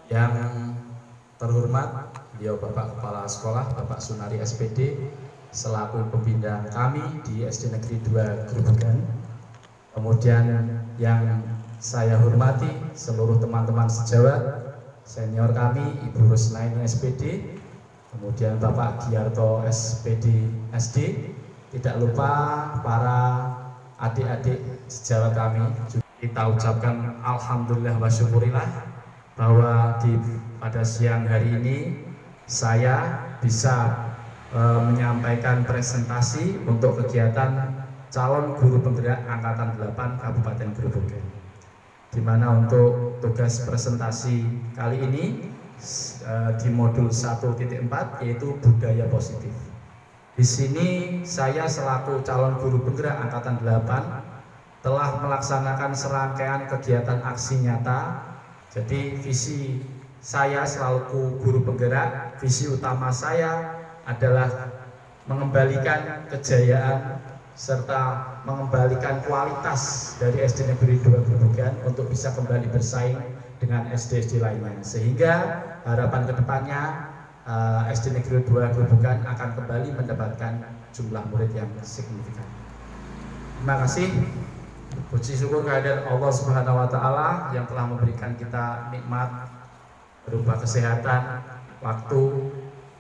Yang terhormat beliau Bapak Kepala Sekolah Bapak Sunari SPD selaku pembina kami di SD Negeri 2 Grobogan. Kemudian yang saya hormati seluruh teman-teman sejawat, senior kami Ibu Rusnaini SPD, kemudian Bapak Giarto SPD SD, tidak lupa para adik-adik sejawat kami. Kita ucapkan alhamdulillah wa syukurillah bahwa pada siang hari ini saya bisa menyampaikan presentasi untuk kegiatan calon guru penggerak angkatan 8 Kabupaten Grobogan, di mana untuk tugas presentasi kali ini di modul 1.4 yaitu budaya positif. Di sini saya selaku calon guru penggerak angkatan 8 telah melaksanakan serangkaian kegiatan aksi nyata. Jadi visi saya selaku guru penggerak, visi utama saya adalah mengembalikan kejayaan serta mengembalikan kualitas dari SD Negeri 2 Grobogan untuk bisa kembali bersaing dengan SD-SD lainnya, sehingga harapan kedepannya SD Negeri 2 Grobogan akan kembali mendapatkan jumlah murid yang signifikan. Terima kasih. Puji syukur kehadirat Allah Subhanahu wa Ta'ala yang telah memberikan kita nikmat berupa kesehatan, waktu,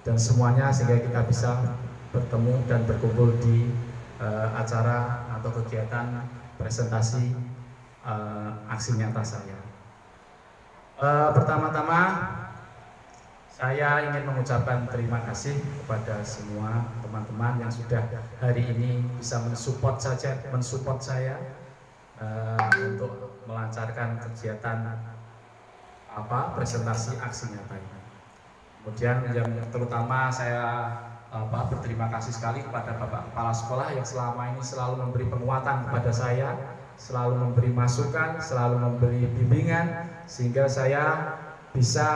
dan semuanya sehingga kita bisa bertemu dan berkumpul di acara atau kegiatan presentasi aksi nyata saya. Pertama-tama saya ingin mengucapkan terima kasih kepada semua teman-teman yang sudah hari ini bisa mensupport saya untuk melancarkan kegiatan presentasi aksi nyata ini. Kemudian yang terutama saya berterima kasih sekali kepada Bapak Kepala Sekolah yang selama ini selalu memberi penguatan kepada saya, selalu memberi masukan, selalu memberi bimbingan, sehingga saya bisa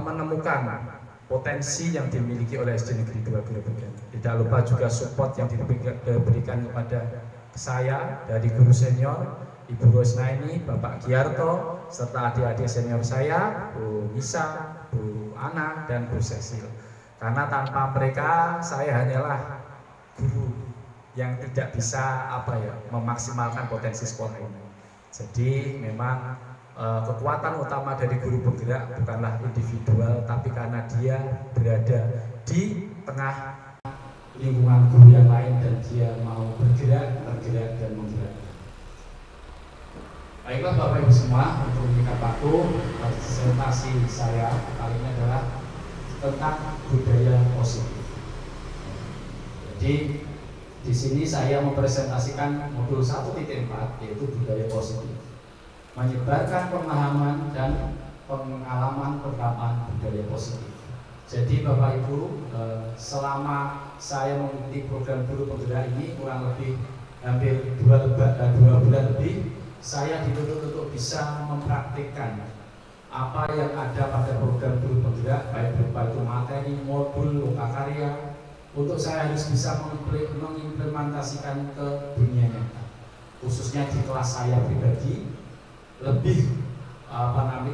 menemukan potensi yang dimiliki oleh SD Negeri 2 Grobogan. Tidak lupa juga support yang diberikan kepada saya dari guru senior Ibu Rosnaini, Bapak Giarto, serta adik-adik senior saya, Bu Nisa, Bu Ana, dan Bu Cecil. Karena tanpa mereka saya hanyalah guru yang tidak bisa memaksimalkan potensi sekolah ini. Jadi memang kekuatan utama dari guru penggerak bukanlah individual, tapi karena dia berada di tengah lingkungan guru yang lain dan dia mau bergerak, tergerak, dan menggerak. Baiklah Bapak Ibu semua, untuk menyingkat waktu, presentasi saya kali ini adalah tentang budaya positif. Jadi di sini saya mempresentasikan modul 1.4, yaitu budaya positif, menyebarkan pemahaman dan pengalaman penerapan budaya positif. Jadi Bapak Ibu, selama saya mengikuti program guru penggerak ini kurang lebih hampir 2 bulan lebih, saya dituntut untuk bisa mempraktikkan apa yang ada pada program guru penggerak, baik berupa itu materi, modul, lokakarya. Untuk saya harus bisa mengimplementasikan ke dunia nyata, khususnya di kelas saya pribadi. Lebih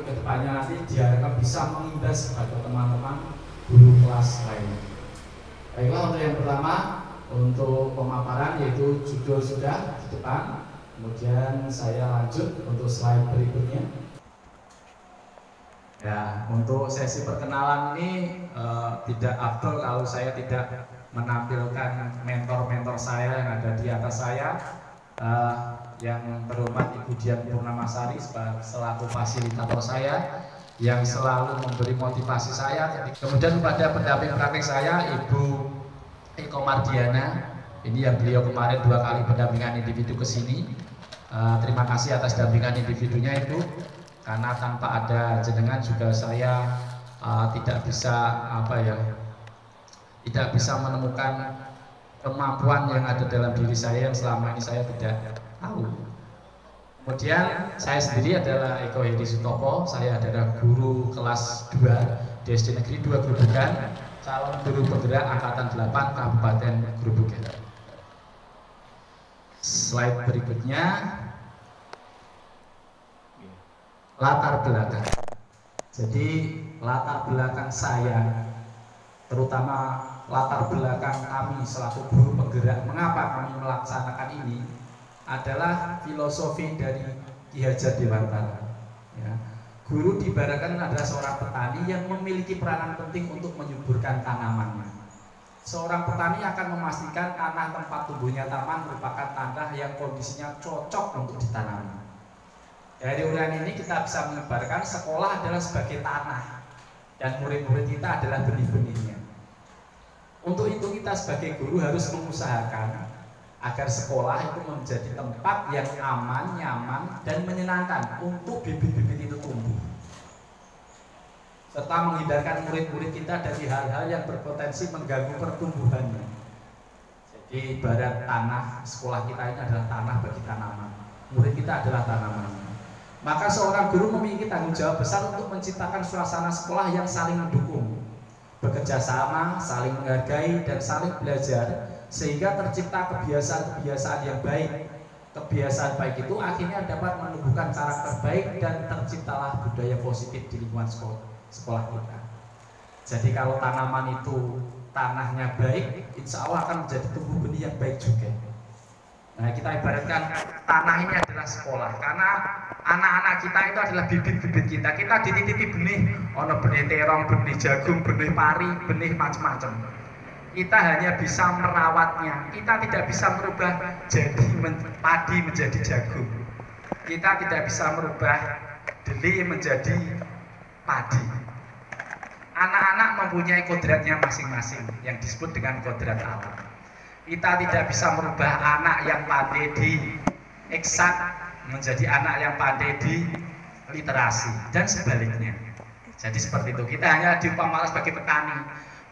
ke depannya nanti diharapkan bisa mengimbas kepada teman-teman guru kelas lainnya. Baiklah, untuk yang pertama, untuk pemaparan yaitu judul sudah di depan. Kemudian saya lanjut untuk slide berikutnya. Ya, untuk sesi perkenalan ini tidak afdol kalau saya tidak menampilkan mentor-mentor saya yang ada di atas saya. Yang terhormat Ibu Dian Purnamasari selaku fasilitator saya yang selalu memberi motivasi saya. Kemudian kepada pendamping praktik saya Ibu Eko Mardiana, ini yang beliau kemarin 2 kali pendampingan individu ke sini. Terima kasih atas dampingan individunya Ibu, karena tanpa ada jenengan juga saya tidak bisa menemukan kemampuan yang ada dalam diri saya yang selama ini saya tidak tahu. Kemudian saya sendiri adalah Eko Hedi Sutopo, saya adalah guru kelas 2 di SD Negeri 2 Grobogan, calon guru penggerak angkatan 8 Kabupaten Grobogan. Slide berikutnya, latar belakang. Jadi latar belakang saya, terutama latar belakang kami selaku guru penggerak, mengapa kami melaksanakan ini, adalah filosofi dari Ki Hajar Dewantara. Ya. Guru diibaratkan adalah seorang petani yang memiliki peranan penting untuk menyuburkan tanamannya. Seorang petani akan memastikan tanah tempat tumbuhnya tanaman merupakan tanah yang kondisinya cocok untuk ditanami. Dari uraian ini kita bisa menyebarkan sekolah adalah sebagai tanah dan murid-murid kita adalah benih-benihnya. Untuk itu kita sebagai guru harus mengusahakan agar sekolah itu menjadi tempat yang aman, nyaman, dan menyenangkan untuk bibit-bibit itu tumbuh, serta menghindarkan murid-murid kita dari hal-hal yang berpotensi mengganggu pertumbuhannya. Jadi ibarat tanah sekolah kita ini adalah tanah bagi tanaman, murid kita adalah tanaman. Maka seorang guru memiliki tanggung jawab besar untuk menciptakan suasana sekolah yang saling mendukung, bekerja sama, saling menghargai, dan saling belajar, sehingga tercipta kebiasaan-kebiasaan yang baik. Kebiasaan baik itu akhirnya dapat menumbuhkan karakter baik dan terciptalah budaya positif di lingkungan sekolah kita. Jadi kalau tanaman itu tanahnya baik, insya Allah akan menjadi tumbuh benih yang baik juga. Nah, kita ibaratkan tanah ini adalah sekolah, karena anak-anak kita itu adalah bibit-bibit kita. Kita dititipi benih, ono benih terong, benih jagung, benih pari, benih macam-macam. Kita hanya bisa merawatnya. Kita tidak bisa merubah padi menjadi jagung. Kita tidak bisa merubah deli menjadi padi. Anak-anak mempunyai kodratnya masing-masing yang disebut dengan kodrat alam. Kita tidak bisa merubah anak yang pandai di eksak menjadi anak yang pandai di literasi dan sebaliknya. Jadi seperti itu. Kita hanya diumpamakan sebagai petani.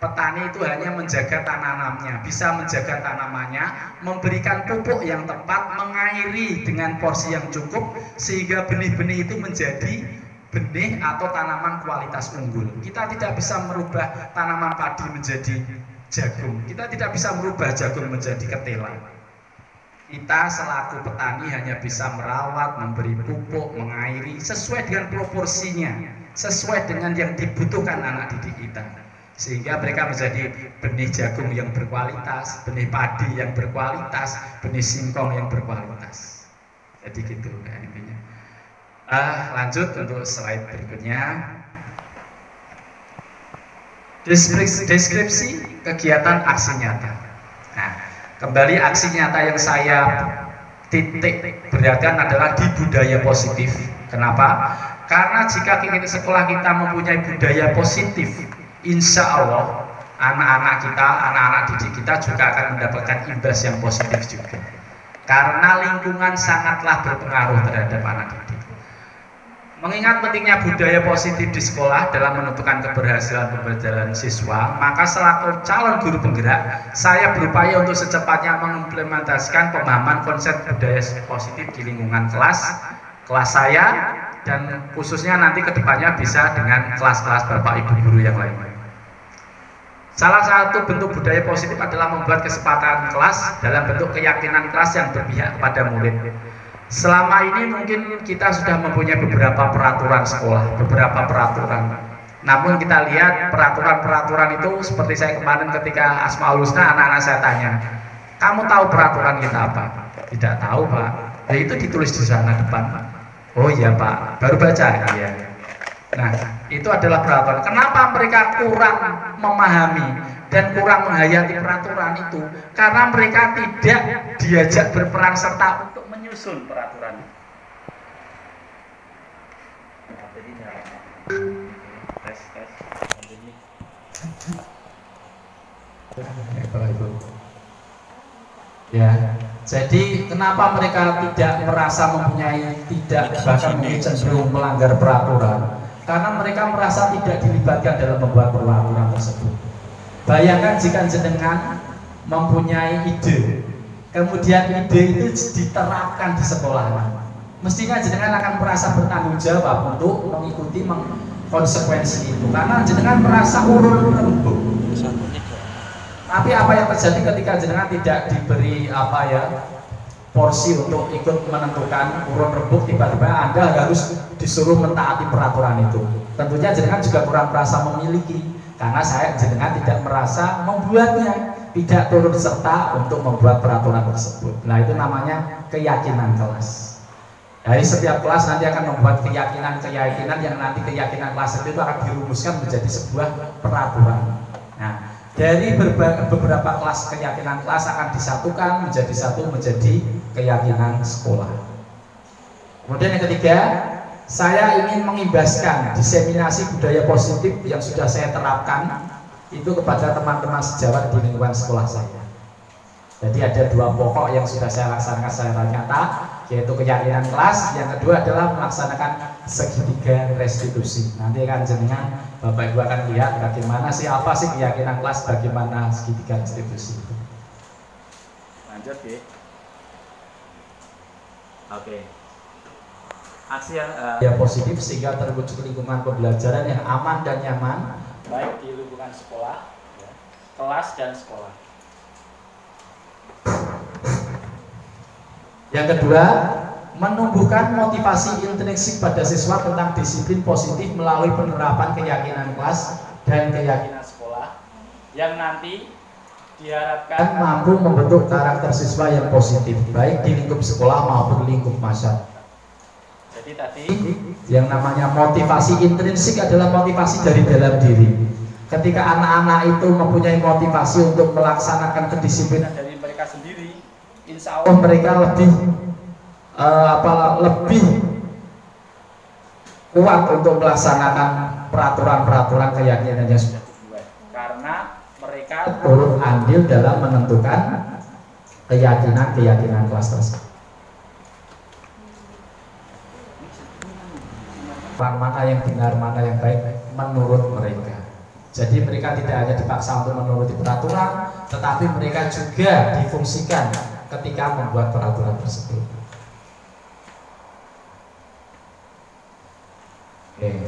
Petani itu hanya menjaga tanamannya, bisa menjaga tanamannya, memberikan pupuk yang tepat, mengairi dengan porsi yang cukup, sehingga benih-benih itu menjadi benih atau tanaman kualitas unggul. Kita tidak bisa merubah tanaman padi menjadi jagung. Kita tidak bisa merubah jagung menjadi ketela. Kita selaku petani hanya bisa merawat, memberi pupuk, mengairi sesuai dengan proporsinya, sesuai dengan yang dibutuhkan anak didik kita. Sehingga mereka menjadi benih jagung yang berkualitas, benih padi yang berkualitas, benih singkong yang berkualitas. Jadi gitu intinya. Lanjut untuk slide berikutnya. Deskripsi kegiatan aksi nyata. Nah, kembali aksi nyata yang saya titik beratkan adalah di budaya positif. Kenapa? Karena jika sekolah kita mempunyai budaya positif, insya Allah anak-anak kita, anak-anak didik kita juga akan mendapatkan imbas yang positif juga. Karena lingkungan sangatlah berpengaruh terhadap anak didik. Mengingat pentingnya budaya positif di sekolah dalam menentukan keberhasilan pembelajaran siswa, maka selaku calon guru penggerak, saya berupaya untuk secepatnya mengimplementasikan pemahaman konsep budaya positif di lingkungan kelas saya, dan khususnya nanti kedepannya bisa dengan kelas-kelas Bapak Ibu guru yang lain. Salah satu bentuk budaya positif adalah membuat kesepakatan kelas dalam bentuk keyakinan kelas yang berpihak kepada murid. Selama ini mungkin kita sudah mempunyai beberapa peraturan sekolah, beberapa peraturan. Namun kita lihat peraturan-peraturan itu seperti saya kemarin ketika Asmaul Husna, anak-anak saya tanya, kamu tahu peraturan kita apa? Tidak tahu, Pak. Ya itu ditulis di sana depan. Oh iya, Pak, baru baca ya. Nah, itu adalah peraturan. Kenapa mereka kurang memahami dan kurang menghayati peraturan itu? Karena mereka tidak diajak berperan serta untuk menyusun peraturan. Ya, jadi kenapa mereka tidak merasa mempunyai, tidak bahkan mungkin cenderung melanggar peraturan? Karena mereka merasa tidak dilibatkan dalam membuat peraturan tersebut. Bayangkan jika jenengan mempunyai ide, kemudian ide itu diterapkan di sekolah, mestinya jenengan akan merasa bertanggung jawab untuk mengikuti konsekuensi itu, karena jenengan merasa urun rembuk. Tapi apa yang terjadi ketika jenengan tidak diberi porsi untuk ikut menentukan urun rembuk, tiba-tiba Anda harus disuruh mentaati peraturan itu. Tentunya jenengan juga kurang merasa memiliki, karena jenengan tidak merasa membuatnya, tidak turut serta untuk membuat peraturan tersebut. Nah, itu namanya keyakinan kelas. Dari setiap kelas nanti akan membuat keyakinan yang nanti keyakinan kelas itu akan dirumuskan menjadi sebuah peraturan. Nah, dari beberapa kelas keyakinan kelas akan disatukan menjadi satu, menjadi keyakinan sekolah. Kemudian yang ketiga, saya ingin mengimbaskan diseminasi budaya positif yang sudah saya terapkan itu kepada teman-teman sejawat di lingkungan sekolah saya. Jadi ada dua pokok yang sudah saya laksanakan secara nyata, yaitu keyakinan kelas. Yang kedua adalah melaksanakan segitiga restitusi. Nanti akan jenengan Bapak Ibu akan lihat bagaimana apa sih keyakinan kelas, bagaimana segitiga restitusi itu. Lanjut ya. Oke. Aksi yang positif sehingga terwujud lingkungan pembelajaran yang aman dan nyaman, baik di lingkungan sekolah, kelas dan sekolah. Yang kedua, menumbuhkan motivasi intrinsik pada siswa tentang disiplin positif melalui penerapan keyakinan kelas dan keyakinan sekolah yang nanti diharapkan mampu membentuk karakter siswa yang positif baik di lingkup sekolah maupun lingkup masyarakat. Jadi tadi yang namanya motivasi intrinsik adalah motivasi dari dalam diri. Ketika anak-anak itu mempunyai motivasi untuk melaksanakan kedisiplinan dari mereka sendiri, insya Allah mereka lebih kuat untuk melaksanakan peraturan-peraturan keyakinan yang sudah dibuat, karena mereka turut andil dalam menentukan keyakinan kelas tersebut. Mana yang benar, mana yang baik menurut mereka. Jadi mereka tidak hanya dipaksa untuk menuruti peraturan, tetapi mereka juga difungsikan ketika membuat peraturan tersebut.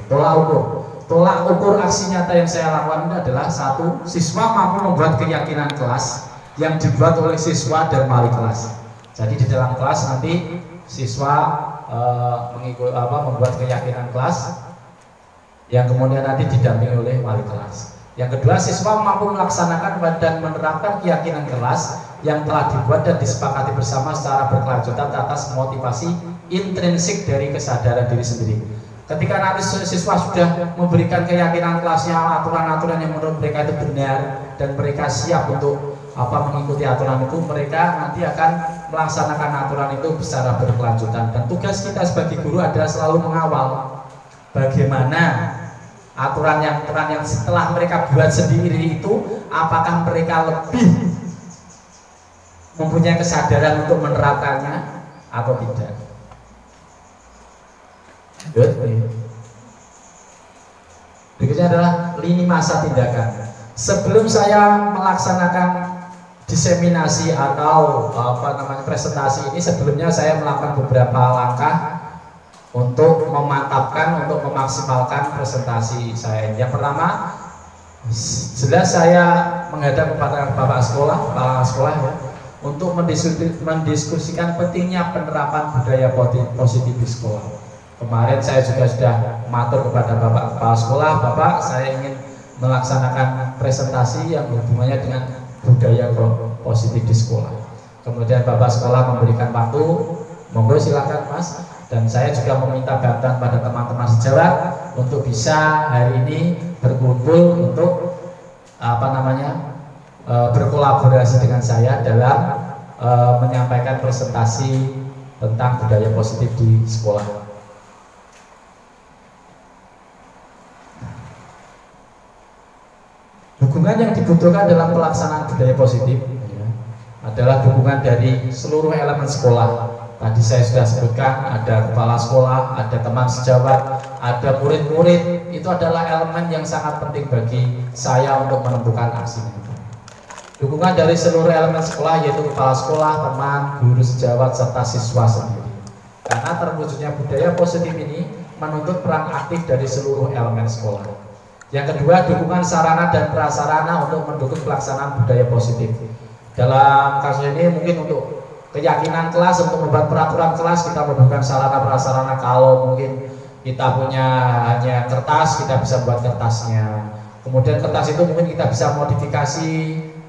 Tolak ukur. Tolak ukur aksi nyata yang saya lakukan ini adalah satu, siswa mampu membuat keyakinan kelas yang dibuat oleh siswa dan wali kelas. Jadi di dalam kelas nanti siswa membuat keyakinan kelas yang kemudian nanti didampingi oleh wali kelas. Yang kedua, siswa mampu melaksanakan dan menerapkan keyakinan kelas yang telah dibuat dan disepakati bersama secara berkelanjutan atas motivasi intrinsik dari kesadaran diri sendiri. Ketika nanti siswa sudah memberikan keyakinan kelasnya, aturan-aturan yang menurut mereka itu benar dan mereka siap untuk mengikuti aturan itu, mereka nanti akan melaksanakan aturan itu secara berkelanjutan. Dan tugas kita sebagai guru adalah selalu mengawal bagaimana aturan yang setelah mereka buat sendiri itu, apakah mereka lebih mempunyai kesadaran untuk menerapkannya atau tidak. Berikutnya adalah lini masa tindakan. Sebelum saya melaksanakan diseminasi atau presentasi ini, sebelumnya saya melakukan beberapa langkah untuk memantapkan, untuk memaksimalkan presentasi saya. Yang pertama, jelas saya menghadap kepada bapak kepala sekolah ya, untuk mendiskusikan pentingnya penerapan budaya positif di sekolah. Kemarin saya juga sudah matur kepada bapak kepala sekolah, bapak saya ingin melaksanakan presentasi yang hubungannya dengan budaya positif di sekolah. Kemudian bapak sekolah memberikan waktu, monggo silakan mas. Dan saya juga meminta bantuan pada teman-teman sejawat untuk bisa hari ini berkumpul untuk berkolaborasi dengan saya dalam menyampaikan presentasi tentang budaya positif di sekolah. Dukungan yang dibutuhkan dalam pelaksanaan budaya positif adalah dukungan dari seluruh elemen sekolah. Tadi saya sudah sebutkan, ada kepala sekolah, ada teman sejawat, ada murid-murid. Itu adalah elemen yang sangat penting bagi saya untuk menentukan aksi itu. Dukungan dari seluruh elemen sekolah, yaitu kepala sekolah, teman, guru sejawat, serta siswa sendiri. Karena terwujudnya budaya positif ini menuntut peran aktif dari seluruh elemen sekolah. Yang kedua, dukungan sarana dan prasarana untuk mendukung pelaksanaan budaya positif. Dalam kasus ini mungkin untuk keyakinan kelas, untuk membuat peraturan kelas kita membutuhkan sarana prasarana. Kalau mungkin kita punya hanya kertas, kita bisa buat kertasnya. Kemudian kertas itu mungkin kita bisa modifikasi,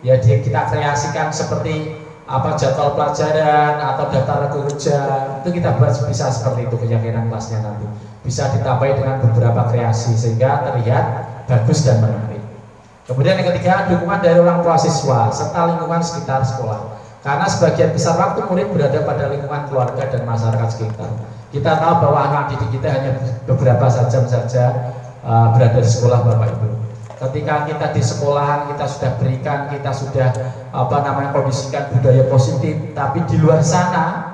ya kita kreasikan seperti jadwal pelajaran atau daftar kerja. Itu kita buat bisa seperti itu keyakinan kelasnya nanti. Bisa ditambahi dengan beberapa kreasi sehingga terlihat bagus dan menarik. Kemudian yang ketiga, dukungan dari orang tua siswa serta lingkungan sekitar sekolah. Karena sebagian besar waktu murid berada pada lingkungan keluarga dan masyarakat sekitar. Kita tahu bahwa anak didik kita hanya beberapa jam saja berada di sekolah, Bapak Ibu. Ketika kita di sekolahan, kita sudah berikan, kita sudah kondisikan budaya positif, tapi di luar sana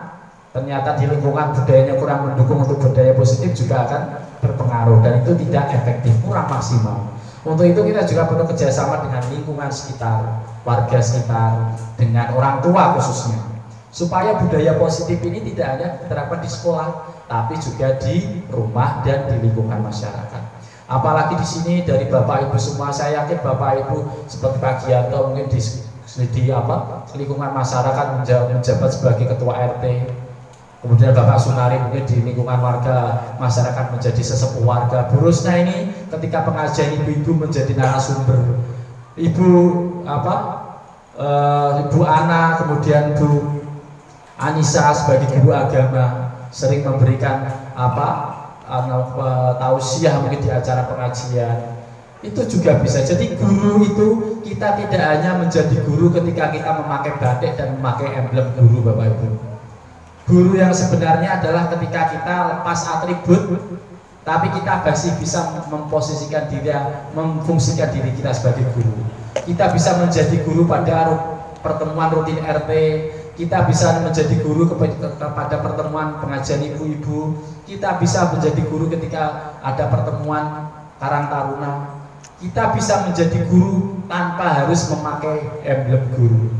ternyata di lingkungan budayanya kurang mendukung untuk budaya positif, juga akan berpengaruh dan itu tidak efektif, kurang maksimal. Untuk itu kita juga perlu kerjasama dengan lingkungan sekitar, warga sekitar, dengan orang tua khususnya, supaya budaya positif ini tidak hanya diterapkan di sekolah, tapi juga di rumah dan di lingkungan masyarakat. Apalagi di sini dari Bapak Ibu semua, saya yakin Bapak Ibu seperti Pak Gianto mungkin di lingkungan masyarakat menjabat sebagai ketua RT. Kemudian Bapak Sunari mungkin di lingkungan warga masyarakat menjadi sesepuh warga. Bu Rusna ini ketika pengajian ibu-ibu menjadi narasumber. Ibu Ana, kemudian Bu Anissa sebagai guru agama sering memberikan tausiah mungkin di acara pengajian. Itu juga bisa. Jadi guru itu kita tidak hanya menjadi guru ketika kita memakai batik dan memakai emblem guru, Bapak Ibu. Guru yang sebenarnya adalah ketika kita lepas atribut, tapi kita masih bisa memposisikan diri, memfungsikan diri kita sebagai guru. Kita bisa menjadi guru pada pertemuan rutin RT, kita bisa menjadi guru kepada pertemuan pengajian ibu-ibu, kita bisa menjadi guru ketika ada pertemuan Karang Taruna, kita bisa menjadi guru tanpa harus memakai emblem guru.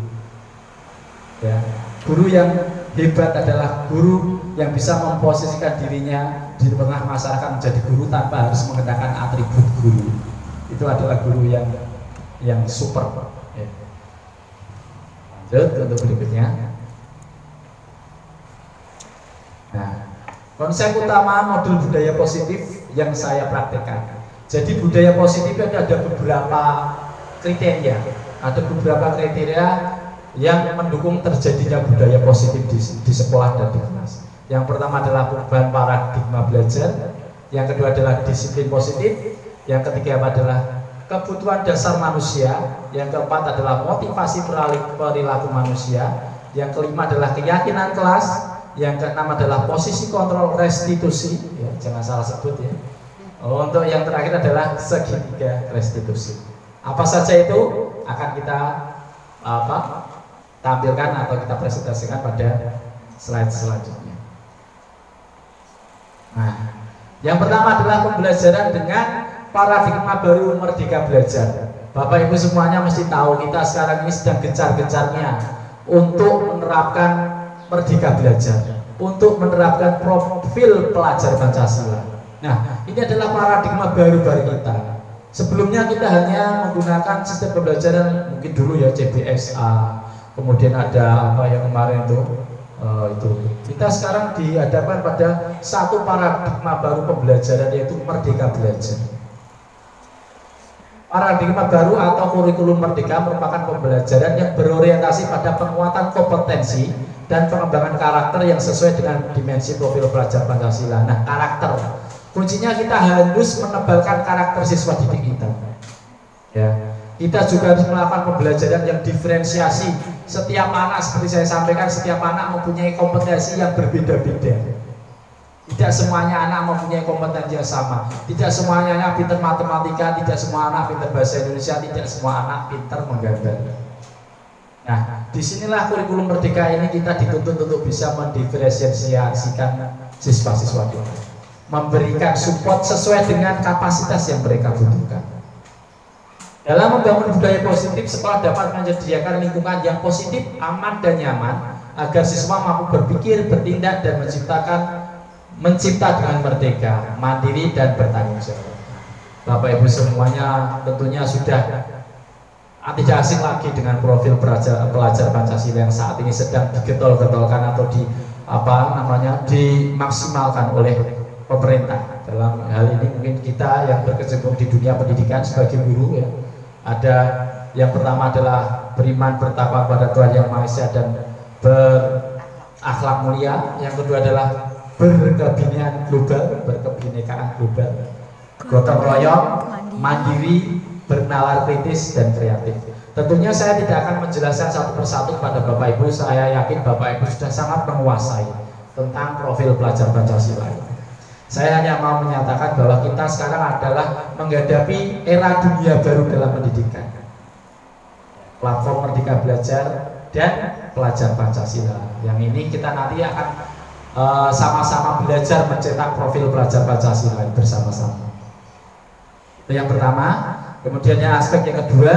Ya, guru yang hebat adalah guru yang bisa memposisikan dirinya di tengah masyarakat menjadi guru tanpa harus mengenakan atribut guru. Itu adalah guru yang super. Ya. Lanjut untuk berikutnya. Nah, konsep utama modul budaya positif yang saya praktekkan. Jadi budaya positif itu ada beberapa kriteria. Ada beberapa kriteria yang mendukung terjadinya budaya positif di sekolah dan di kelas. Yang pertama adalah perubahan paradigma belajar. Yang kedua adalah disiplin positif. Yang ketiga adalah kebutuhan dasar manusia. Yang keempat adalah motivasi perilaku manusia. Yang kelima adalah keyakinan kelas. Yang keenam adalah posisi kontrol restitusi. Ya, jangan salah sebut ya. Untuk yang terakhir adalah segitiga restitusi. Apa saja itu akan kita tampilkan atau kita presentasikan pada slide selanjutnya. Nah, yang pertama adalah pembelajaran dengan paradigma baru Merdeka Belajar. Bapak Ibu semuanya mesti tahu kita sekarang ini sedang gencar-gencarnya untuk menerapkan Merdeka Belajar, untuk menerapkan profil pelajar Pancasila. Nah, ini adalah paradigma baru bagi kita. Sebelumnya kita hanya menggunakan sistem pembelajaran mungkin dulu ya CBSA, kemudian ada apa yang kemarin itu kita sekarang dihadapkan pada satu paradigma baru pembelajaran, yaitu Merdeka Belajar. Paradigma baru atau kurikulum Merdeka merupakan pembelajaran yang berorientasi pada penguatan kompetensi dan pengembangan karakter yang sesuai dengan dimensi profil pelajar Pancasila. Nah, karakter kuncinya, kita harus menebalkan karakter siswa didik kita. Ya, kita juga harus melakukan pembelajaran yang diferensiasi. Setiap anak, seperti saya sampaikan, setiap anak mempunyai kompetensi yang berbeda-beda. Tidak semuanya anak mempunyai kompetensi yang sama. Tidak semuanya anak pintar matematika, tidak semua anak pintar bahasa Indonesia, tidak semua anak pintar menggambar. Nah, disinilah kurikulum Merdeka ini kita dituntut untuk bisa mendiferensiasikan siswa-siswa kita, memberikan support sesuai dengan kapasitas yang mereka butuhkan. Dalam membangun budaya positif, sekolah dapat menyediakan lingkungan yang positif, aman dan nyaman agar siswa mampu berpikir, bertindak dan mencipta dengan merdeka, mandiri dan bertanggung jawab. Bapak Ibu semuanya tentunya sudah tidak asing lagi dengan profil pelajar Pancasila yang saat ini sedang digetol-getolkan atau dimaksimalkan oleh pemerintah. Dalam hal ini mungkin kita yang berkecimpung di dunia pendidikan sebagai guru ya, ada yang pertama adalah beriman bertakwa pada Tuhan Yang Maha Esa dan berakhlak mulia. Yang kedua adalah berkebinekaan global, gotong royong, mandiri, bernalar kritis dan kreatif. Tentunya saya tidak akan menjelaskan satu persatu pada Bapak Ibu. Saya yakin Bapak Ibu sudah sangat menguasai tentang profil pelajar Pancasila. Saya hanya mau menyatakan bahwa kita sekarang adalah menghadapi era dunia baru dalam pendidikan. Platform Merdeka Belajar dan pelajar Pancasila. Yang ini kita nanti akan sama-sama belajar mencetak profil pelajar Pancasila bersama-sama. Itu yang pertama. Kemudian yang aspek yang kedua,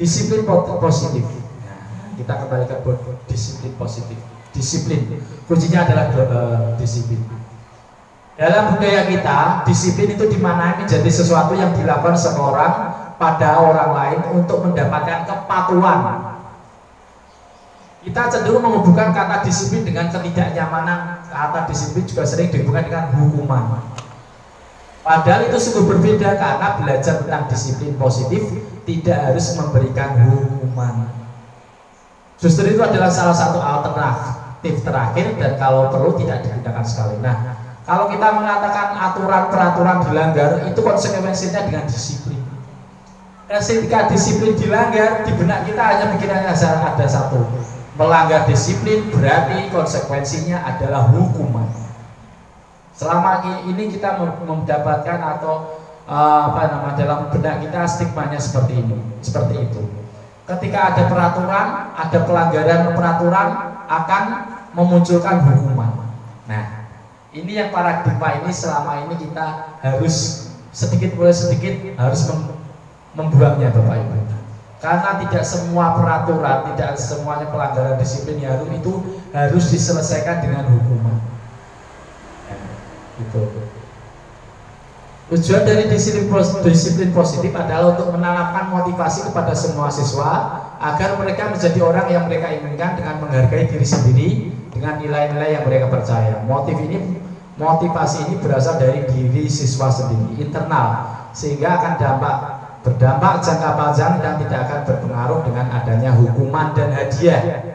disiplin positif. Nah, kita kembali ke disiplin positif. Disiplin, kuncinya adalah disiplin. Dalam budaya kita, disiplin itu dimaknai menjadi sesuatu yang dilakukan seorang pada orang lain untuk mendapatkan kepatuhan. Kita cenderung menghubungkan kata disiplin dengan ketidaknyamanan. Kata disiplin juga sering dihubungkan dengan hukuman. Padahal itu sungguh berbeda, karena belajar tentang disiplin positif tidak harus memberikan hukuman. Justru itu adalah salah satu alternatif terakhir dan kalau perlu tidak digunakan sekali. Nah, kalau kita mengatakan aturan-peraturan dilanggar, itu konsekuensinya dengan disiplin. Ketika disiplin dilanggar, di benak kita hanya pikirannya ada satu. Melanggar disiplin berarti konsekuensinya adalah hukuman. Selama ini kita mendapatkan atau dalam benak kita stigmanya seperti itu. Ketika ada peraturan, ada pelanggaran peraturan akan memunculkan hukuman. Nah, ini yang paradigma ini selama ini kita harus sedikit mulai sedikit harus membuangnya Bapak Ibu. Karena tidak semua peraturan, tidak semuanya pelanggaran disiplin itu harus diselesaikan dengan hukuman. Gitu. Tujuan dari disiplin positif adalah untuk menanamkan motivasi kepada semua siswa agar mereka menjadi orang yang mereka inginkan dengan menghargai diri sendiri dengan nilai-nilai yang mereka percaya. Motivasi ini berasal dari diri siswa sendiri, internal, sehingga akan berdampak jangka panjang dan tidak akan berpengaruh dengan adanya hukuman dan hadiah.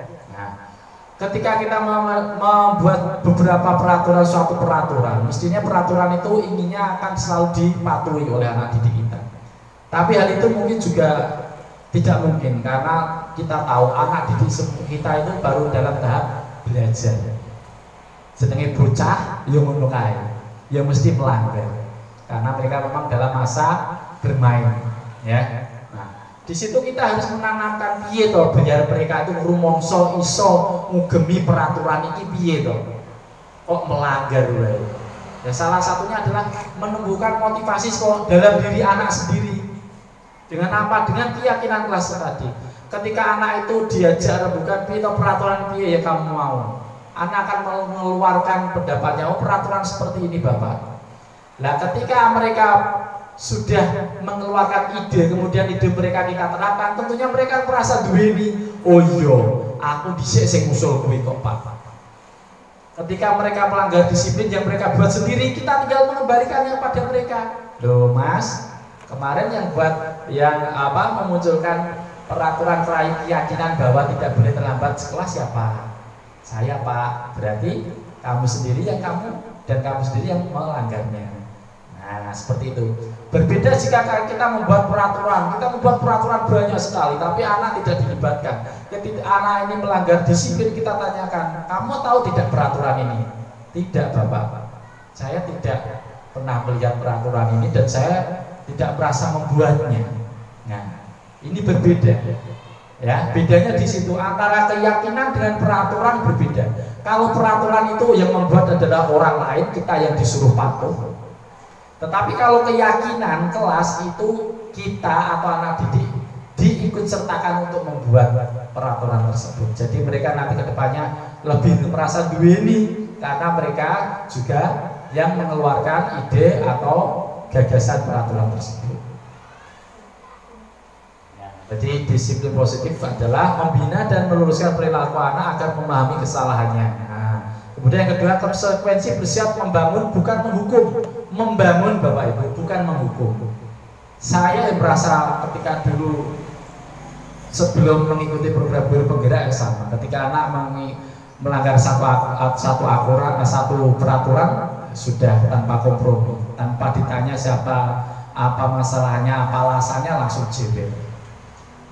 Ketika kita membuat beberapa suatu peraturan, mestinya peraturan itu inginnya akan selalu dipatuhi oleh anak didik kita. Tapi hal itu mungkin juga tidak mungkin karena kita tahu anak didik kita itu baru dalam tahap belajar. Sedangkan bocah yang ngono kae, yang mesti melanggar karena mereka memang dalam masa bermain, ya. Di situ kita harus menanamkan piye to biar mereka itu rumangsa iso ngugemi peraturan iki piye to. Kok melanggar wae. Ya salah satunya adalah menumbuhkan motivasi dalam diri anak sendiri. Dengan apa? Dengan keyakinan kelas tadi. Ketika anak itu diajar bukan piye to peraturan piye ya kamu mau. Anak akan mengeluarkan pendapatnya, oh peraturan seperti ini Bapak. Lah ketika mereka sudah mengeluarkan ide, kemudian ide mereka kita terapkan, tentunya mereka merasa duweni, oh iya, aku dhisik sing usul kuwi kok Pak. Ketika mereka melanggar disiplin yang mereka buat sendiri, kita tinggal mengembalikannya pada mereka. Loh Mas, kemarin yang memunculkan peraturan keyakinan bahwa tidak boleh terlambat sekelas ya Pak. Saya Pak, berarti kamu sendiri yang kamu sendiri yang melanggarnya. Nah, seperti itu. Berbeda jika kita membuat peraturan banyak sekali, tapi anak tidak dilibatkan. Ketika anak ini melanggar disiplin, kita tanyakan, kamu tahu tidak peraturan ini? Tidak Bapak, saya tidak pernah melihat peraturan ini dan saya tidak merasa membuatnya. Nah, ini berbeda. Ya, bedanya di situ antara keyakinan dengan peraturan berbeda. Kalau peraturan itu yang membuat adalah orang lain, kita yang disuruh patuh. Tetapi kalau keyakinan kelas itu kita atau anak didik diikut sertakan untuk membuat peraturan tersebut. Jadi mereka nanti kedepannya lebih merasa duweni karena mereka juga yang mengeluarkan ide atau gagasan peraturan tersebut. Jadi disiplin positif adalah membina dan meluruskan perilaku anak agar memahami kesalahannya. Nah, kemudian yang kedua, konsekuensi bersiap membangun bukan menghukum. Membangun Bapak Ibu, bukan menghukum. Saya yang merasa ketika dulu sebelum mengikuti program guru penggerak yang sama, ketika anak melanggar satu peraturan sudah tanpa kompromi, tanpa ditanya siapa, apa masalahnya, apa alasannya, langsung jebel.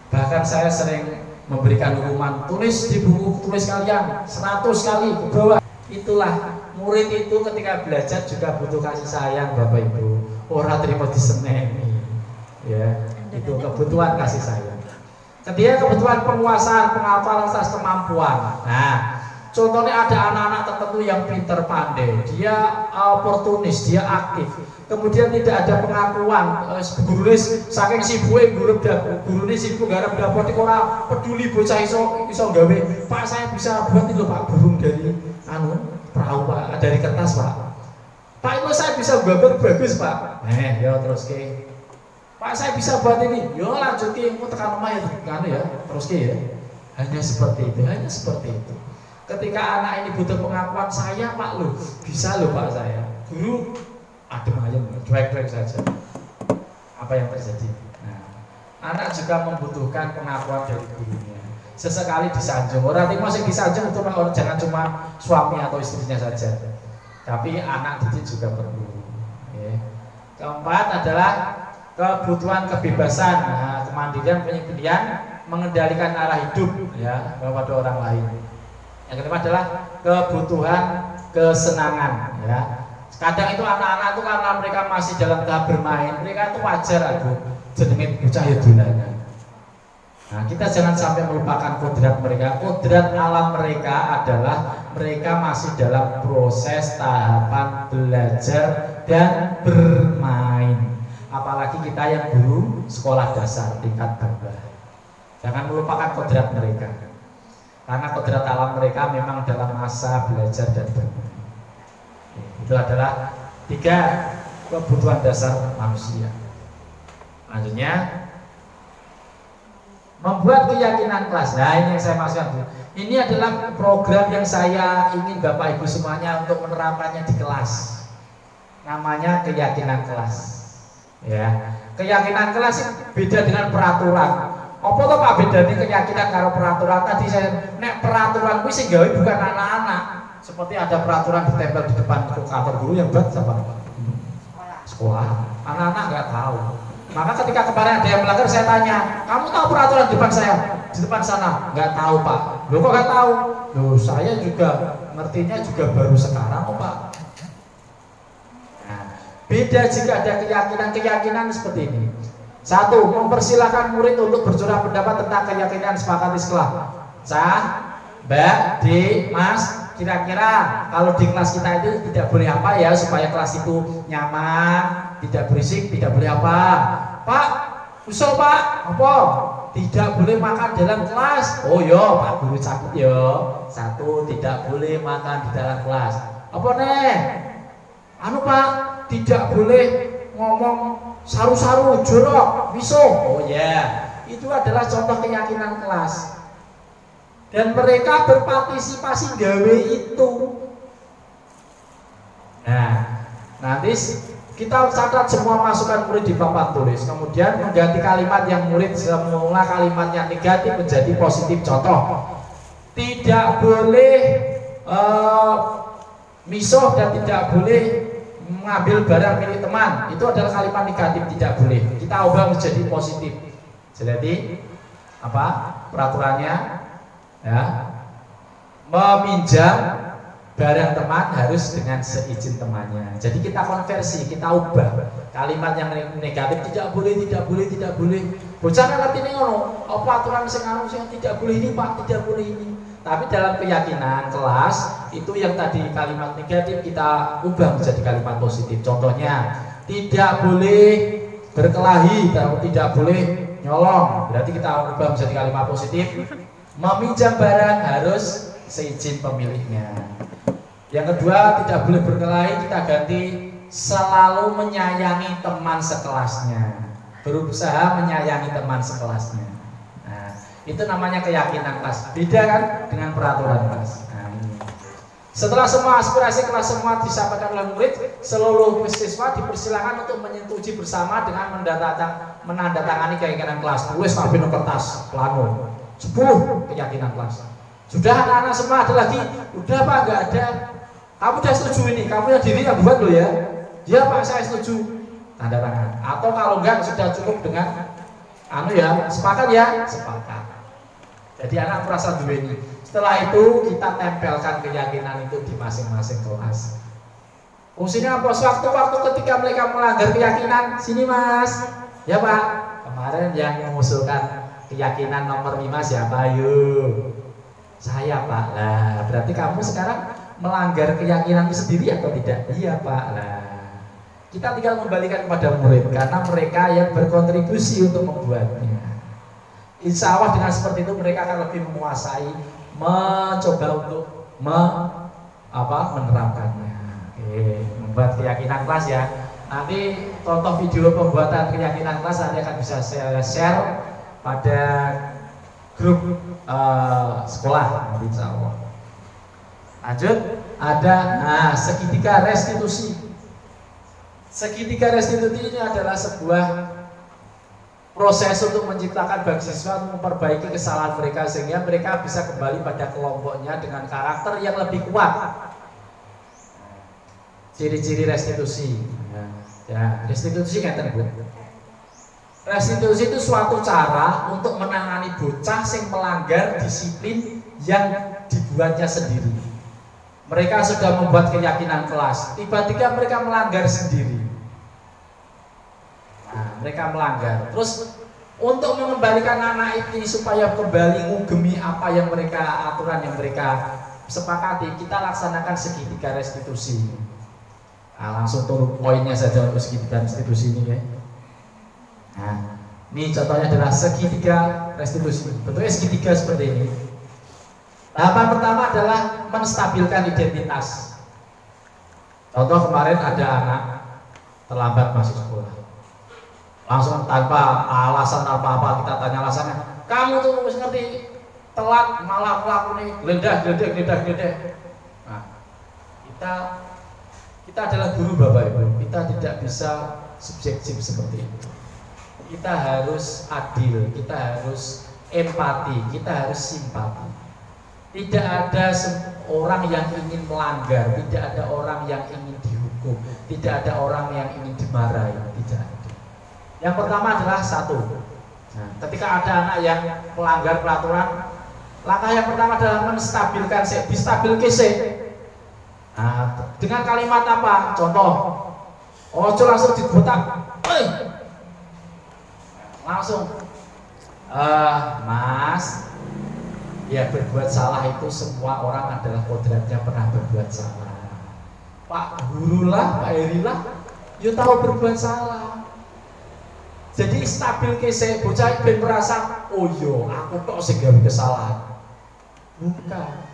Bahkan saya sering memberikan hukuman, tulis di buku tulis kalian 100 kali ke bawah. Itulah murid itu ketika belajar juga butuh kasih sayang Bapak Ibu. Orang terima diseneni, ya itu kebutuhan kasih sayang. Ketika kebutuhan penguasaan, penghafal atas kemampuan. Nah, contohnya ada anak-anak tertentu yang pinter pandai, dia oportunis, dia aktif. Kemudian tidak ada pengakuan, guru saking sibuk guru sibuk garap dapur di ora peduli bocah iso gawe. Pak saya bisa buat itu Pak burung dari perahu Pak, dari kertas Pak. Pak itu saya bisa gambar bagus Pak. Ya terus ke. Pak saya bisa buat ini. Yo lanjut ke, mau tekan rumah ya terus ke ya. Hanya seperti itu. Ketika anak ini butuh pengakuan, saya Pak loh, bisa loh Pak saya. Guru adem ayem, cuek-cuek saja. Apa yang terjadi? Nah, anak juga membutuhkan pengakuan dari gurunya. Sesekali disanjung. Orang itu masih disanjung untuk orang, jangan cuma suami atau istrinya saja, tapi anak didik juga perlu. Ya. Keempat adalah kebutuhan kebebasan, kemandirian, penyendirian, mengendalikan arah hidup ya kepada orang lain. Yang kedua adalah kebutuhan kesenangan ya. Kadang itu anak-anak itu karena mereka masih dalam tahap bermain, mereka itu wajar aku jenenge bocah ya dolanan. Nah, kita jangan sampai melupakan kodrat mereka. Kodrat alam mereka adalah mereka masih dalam proses tahapan belajar dan bermain. Apalagi kita yang guru sekolah dasar tingkat bawah. Jangan melupakan kodrat mereka. Karena kodrat alam mereka memang dalam masa belajar dan bermain. Itu adalah 3 kebutuhan dasar manusia. Selanjutnya membuat keyakinan kelas. Nah, ini yang saya maksudkan. Ini adalah program yang saya ingin Bapak Ibu semuanya untuk menerapkannya di kelas. Namanya keyakinan kelas. Ya, keyakinan kelas beda dengan peraturan. Apa tuh Pak bedanya keyakinan karo peraturan? Tadi saya nek peraturan kuwi sing gawe bukan anak-anak. Seperti ada peraturan ditempel di depan kantor guru yang buat siapa? Sekolah. Anak-anak nggak tahu. Maka ketika kemarin ada yang melanggar, saya tanya, kamu tahu peraturan di depan saya? Di depan sana? Nggak tahu Pak. Loh kok nggak tahu? Loh saya juga ngertinya juga baru sekarang kok Pak. Nah, beda jika ada keyakinan seperti ini. 1. Mempersilahkan murid untuk bercurah pendapat tentang keyakinan sepakati sekolah. Sah, Mbak, D, Mas, kira-kira kalau di kelas kita itu tidak boleh apa ya supaya kelas itu nyaman, tidak berisik, tidak boleh apa? Pak, usul Pak, apa? Tidak boleh makan dalam kelas. Oh yo, Pak Guru cabut yo. 1. Tidak boleh makan di dalam kelas. Apa nih? Anu Pak, tidak boleh ngomong saru-saru, jorok, misuh. Oh ya, itu adalah contoh keyakinan kelas. Dan mereka berpartisipasi gawe itu. Nah, nanti kita catat semua masukan murid di papan tulis. Kemudian mengganti kalimat yang murid semula kalimatnya negatif menjadi positif. Contoh, tidak boleh misuh dan tidak boleh mengambil barang milik teman. Itu adalah kalimat negatif, tidak boleh. Kita ubah menjadi positif. Jadi apa peraturannya? Ya, meminjam barang teman harus dengan seizin temannya. Jadi kita konversi, kita ubah kalimat yang negatif tidak boleh, tidak boleh, tidak boleh. Bocah kan ngerti nih ngono, apa aturan sing anu sing tidak boleh ini Pak, tidak boleh ini. Tapi dalam keyakinan kelas itu yang tadi kalimat negatif kita ubah menjadi kalimat positif. Contohnya, tidak boleh berkelahi, tidak boleh nyolong. Berarti kita ubah menjadi kalimat positif. Meminjam barang harus seizin pemiliknya. Yang kedua, tidak boleh berkelahi, kita ganti selalu menyayangi teman sekelasnya. Berusaha menyayangi teman sekelasnya. Nah, itu namanya keyakinan kelas. Beda kan dengan peraturan kelas. Nah, setelah semua aspirasi kelas semua disampaikan oleh murid, seluruh siswa dipersilakan untuk menyetujui bersama dengan menandatangani keyakinan kelas. Tulis kabeh nang kertas, plano. 10 keyakinan kelas. Sudah anak-anak semua ada lagi? Udah Pak, nggak ada. Kamu udah setuju ini? Kamu yang diri yang buat loh ya? Ya Pak, saya setuju. Tanda tangan. Atau kalau enggak sudah cukup dengan anu ya, sepakat ya? Sepakat. Jadi anak merasa dua ini. Setelah itu kita tempelkan keyakinan itu di masing-masing kelas. Fungsinya apa? Waktu-waktu ketika mereka melanggar keyakinan, sini Mas. Ya Pak. Kemarin yang mengusulkan keyakinan nomor 5 siapa? Yuk, saya Pak. Lah berarti kamu sekarang melanggar keyakinanmu sendiri atau tidak? Iya Pak. Lah kita tinggal kembalikan kepada murid karena mereka yang berkontribusi untuk membuatnya. Insya Allah dengan seperti itu mereka akan lebih menguasai, mencoba untuk menerapkannya. Oke, membuat keyakinan kelas ya. Nanti contoh video pembuatan keyakinan kelas nanti akan bisa saya share pada grup sekolah nanti insya Allah. Lanjut, ada segitiga restitusi. Segitiga restitusi ini adalah sebuah proses untuk menciptakan bagi siswa untuk memperbaiki kesalahan mereka sehingga mereka bisa kembali pada kelompoknya dengan karakter yang lebih kuat. Ciri-ciri restitusi. Ya, restitusi ngeten Bu. Restitusi itu suatu cara untuk menangani bocah yang melanggar disiplin yang dibuatnya sendiri. Mereka sudah membuat keyakinan kelas, tiba-tiba mereka melanggar sendiri. Nah, mereka melanggar. Terus untuk mengembalikan anak ini supaya kembali ngugemi apa yang mereka aturan yang mereka sepakati, kita laksanakan segitiga restitusi. Nah, langsung turun poinnya saja untuk segitiga restitusi ini ya. Nah, ini contohnya adalah segitiga restitusi. Bentuknya segitiga seperti ini. Tahapan pertama adalah menstabilkan identitas. Contoh kemarin ada anak terlambat masuk sekolah, langsung tanpa alasan apa-apa kita tanya alasannya, kamu tuh harus ngerti telat malah melakukan geledah. Nah, kita adalah guru Bapak Ibu, kita tidak bisa subjektif seperti itu. Kita harus adil, kita harus empati, kita harus simpati. Tidak ada orang yang ingin melanggar, tidak ada orang yang ingin dihukum, tidak ada orang yang ingin dimarahi, tidak ada. Yang pertama adalah satu. Nah, ketika ada anak yang melanggar peraturan, langkah yang pertama adalah menstabilkan, distabilkan sih. Nah, dengan kalimat apa? Contoh, ojo langsung digotak, langsung, Mas, ya berbuat salah itu semua orang adalah kodratnya pernah berbuat salah. Pak Guru lah, Pak Heri lah, ya tahu berbuat salah. Jadi stabil kese, bocah ben merasa, oh yo, aku tok sing gawe kesalahan. Bukan.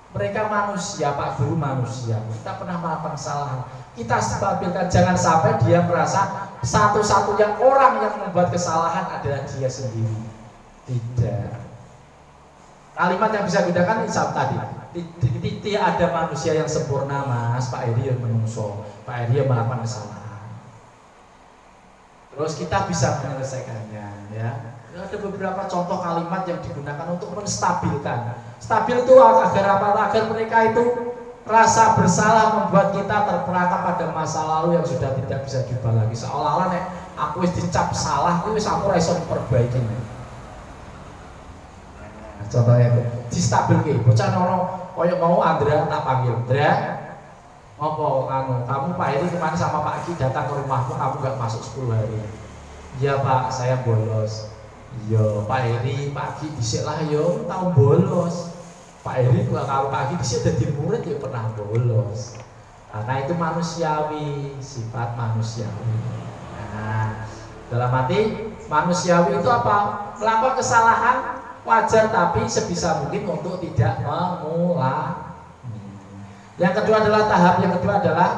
Mereka manusia, Pak Guru manusia. Kita pernah melakukan kesalahan. Kita stabilkan, jangan sampai dia merasa satu-satunya orang yang membuat kesalahan adalah dia sendiri. Tidak. Kalimat yang bisa dibedakan insaf tadi. Tidak ada manusia yang sempurna, Mas. Pak Heri yang menungso, Pak Heri yang melakukan kesalahan. Terus kita bisa menyelesaikannya, ya. Ada beberapa contoh kalimat yang digunakan untuk menstabilkan. Stabil itu agar apa? Agar mereka itu rasa bersalah membuat kita terperangkap pada masa lalu yang sudah tidak bisa diubah lagi. Seolah-olah nek aku wis dicap salah, aku wis aku ora iso memperbaiki. Contohnya distabilke, bocah nono koyo mau Andra tak panggil, Andra, ngopo kamu Pak Heri kemarin sama Pak Ki datang ke rumahku, kamu gak masuk 10 hari. Iya Pak, saya bolos. Iya Pak Heri, Pak Ki dhisik lah yo tau bolos. Pak Heri kalau Pak Ki dhisik dadi murid ya pernah bolos. Karena itu manusiawi, sifat manusiawi. Nah, dalam arti manusiawi itu apa? Melakukan kesalahan wajar, tapi sebisa mungkin untuk tidak mengulangi. Yang kedua adalah yang kedua adalah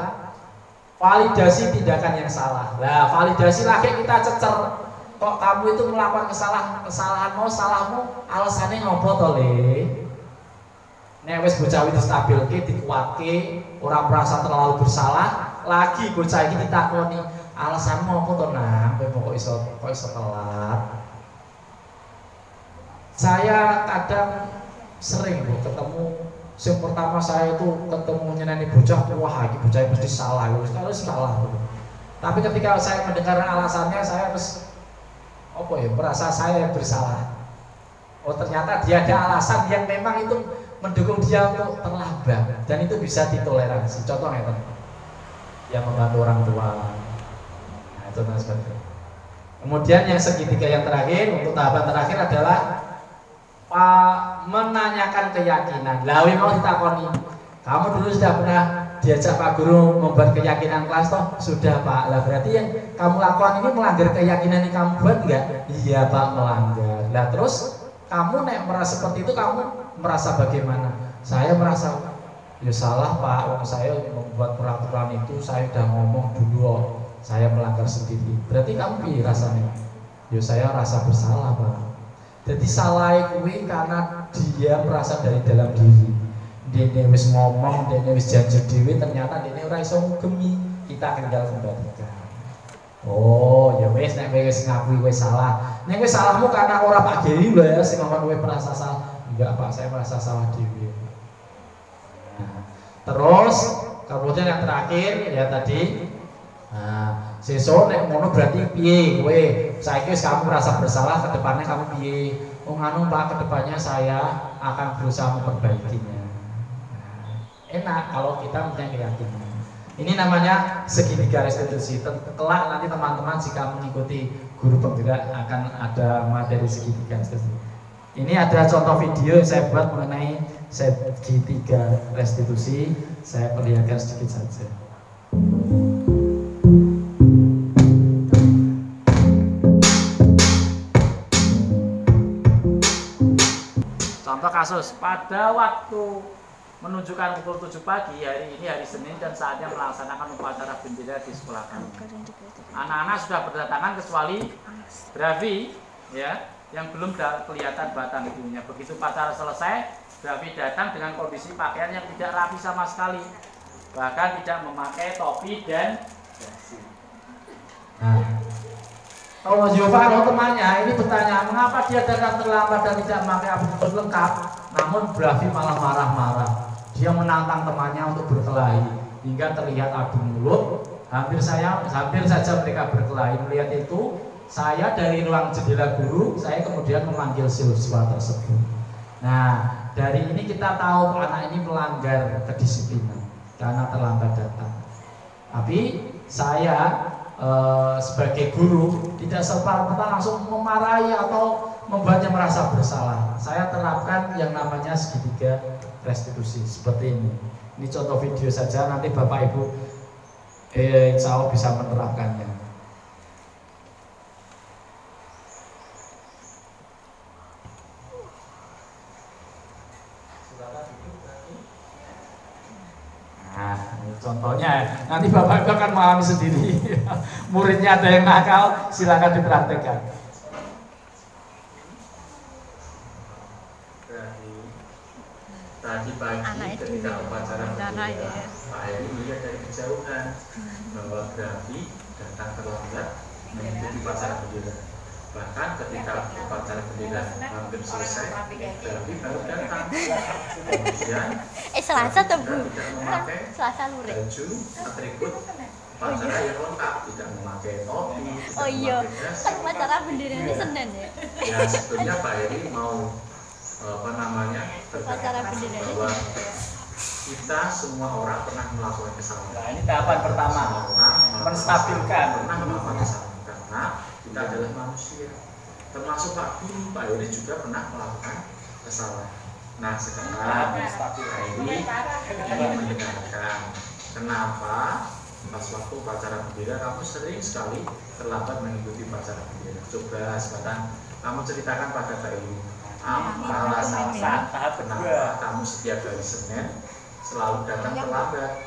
validasi tindakan yang salah. Nah, validasi lagi kita cecer. Kok kamu itu melakukan kesalahanmu, salahmu, alasannya ngopo to le? Nek wis bocah iki distabilke, dikuatke, ora merasa terlalu bersalah, lagi bocah iki ditakoni, alasanmu apa to nang? Kowe kok iso telat? Saya kadang sering ketemu. Yang pertama saya itu ketemu nyeneni bocah, wah iki bocah mesti salah, harus salah. Tapi ketika saya mendengar alasannya, saya harus merasa saya yang bersalah. Oh ternyata dia ada alasan yang memang itu mendukung dia untuk terlambat, dan itu bisa ditoleransi. Contohnya yang membantu orang tua. Nah, itu seperti. Kemudian yang segitiga yang terakhir, untuk tahapan terakhir adalah menanyakan keyakinan. Lawi mau ditakoni, kamu dulu sudah pernah diajak Pak Guru membuat keyakinan kelas toh? Sudah Pak. Lah berarti yang kamu lakukan ini melanggar keyakinan yang kamu buat enggak? Iya Pak, melanggar. Lah terus kamu nek merasa seperti itu, kamu merasa bagaimana? Saya merasa ya salah Pak, wong saya membuat peraturan itu saya udah ngomong dulu, saya melanggar sendiri. Berarti kamu piye rasanya? Ya saya rasa bersalah Pak. Jadi salah kuwi karena dia merasa dari dalam diri. Dia wis ngomong, dia wis janji dhewe, ternyata dia ora iso ngugemi. Kita tinggal kembalikan. Oh, ya wis nek wis ngakui wis salah. Nek wis salahmu karena ora Pak Giri lho ya sing ngomong kowe merasa salah. Enggak Pak, saya merasa salah dhewe. Nah, terus kemudian yang terakhir ya tadi. Nah, sesuk nek ngono berarti piye kowe? Saiki wis kamu merasa bersalah, ke depannya kamu piye? Oh nganu Pak, ke depannya saya akan berusaha memperbaikinya. Nah, enak kalau kita punya keyakinan. Ini namanya segitiga restitusi. Kelak nanti teman-teman jika mengikuti guru penggerak akan ada materi segitiga restitusi. Ini ada contoh video yang saya buat mengenai segitiga restitusi. Saya perlihatkan sedikit saja. Contoh kasus, pada waktu menunjukkan pukul 7 pagi hari ini hari Senin dan saatnya melaksanakan upacara bendera di sekolah kami. Anak-anak sudah berdatangan kecuali Bravi ya, yang belum kelihatan batang hidungnya. Begitu upacara selesai, Bravi datang dengan kondisi pakaian yang tidak rapi sama sekali, bahkan tidak memakai topi dan dasi. Kalau Giovanni temannya ini bertanya mengapa dia datang terlambat dan tidak memakai atribut lengkap, namun Bravi malah marah-marah. Dia menantang temannya untuk berkelahi hingga terlihat adu mulut. Hampir saja mereka berkelahi. Melihat itu, saya dari ruang jendela guru, saya kemudian memanggil siswa tersebut. Nah, dari ini kita tahu anak ini melanggar kedisiplinan karena terlambat datang. Tapi saya sebagai guru tidak serta-merta langsung memarahi atau membuatnya merasa bersalah. Saya terapkan yang namanya segitiga restitusi seperti ini. Ini contoh video saja, nanti Bapak Ibu insya Allah bisa menerapkannya. Nah, ini contohnya, nanti Bapak Ibu akan mengalami sendiri. Muridnya ada yang nakal, silakan dipraktekkan. Tadi pagi ketika upacara bendera, Pak Heri melihat dari kejauhan bahwa Bravi datang terlambat mengikuti upacara bendera. Bahkan ketika upacara bendera hampir selesai, Bravi baru datang. Kemudian Selasa tuh Bu. tidak memakai Selasa lurik. baju atribut upacara yang lengkap, tidak memakai topi, tidak Oh iya, memakai dasi. kan upacara bendera ini Senin ya. Ya sebetulnya Pak Heri mau Upacara berkata bendera ini bahwa kita semua orang pernah melakukan kesalahan. Nah, ini tahapan pertama, menstabilkan. Pernah melakukan kesalahan karena kita adalah manusia. Termasuk Pak Guru, Pak Heri juga pernah melakukan kesalahan. Nah sekarang Pak Heri ingin mendengarkan kenapa pas waktu upacara bendera kamu sering sekali terlambat mengikuti upacara bendera. Coba sekarang kamu ceritakan pada Pak Heri apa alasan kenapa kamu setiap hari Senin selalu datang terlambat.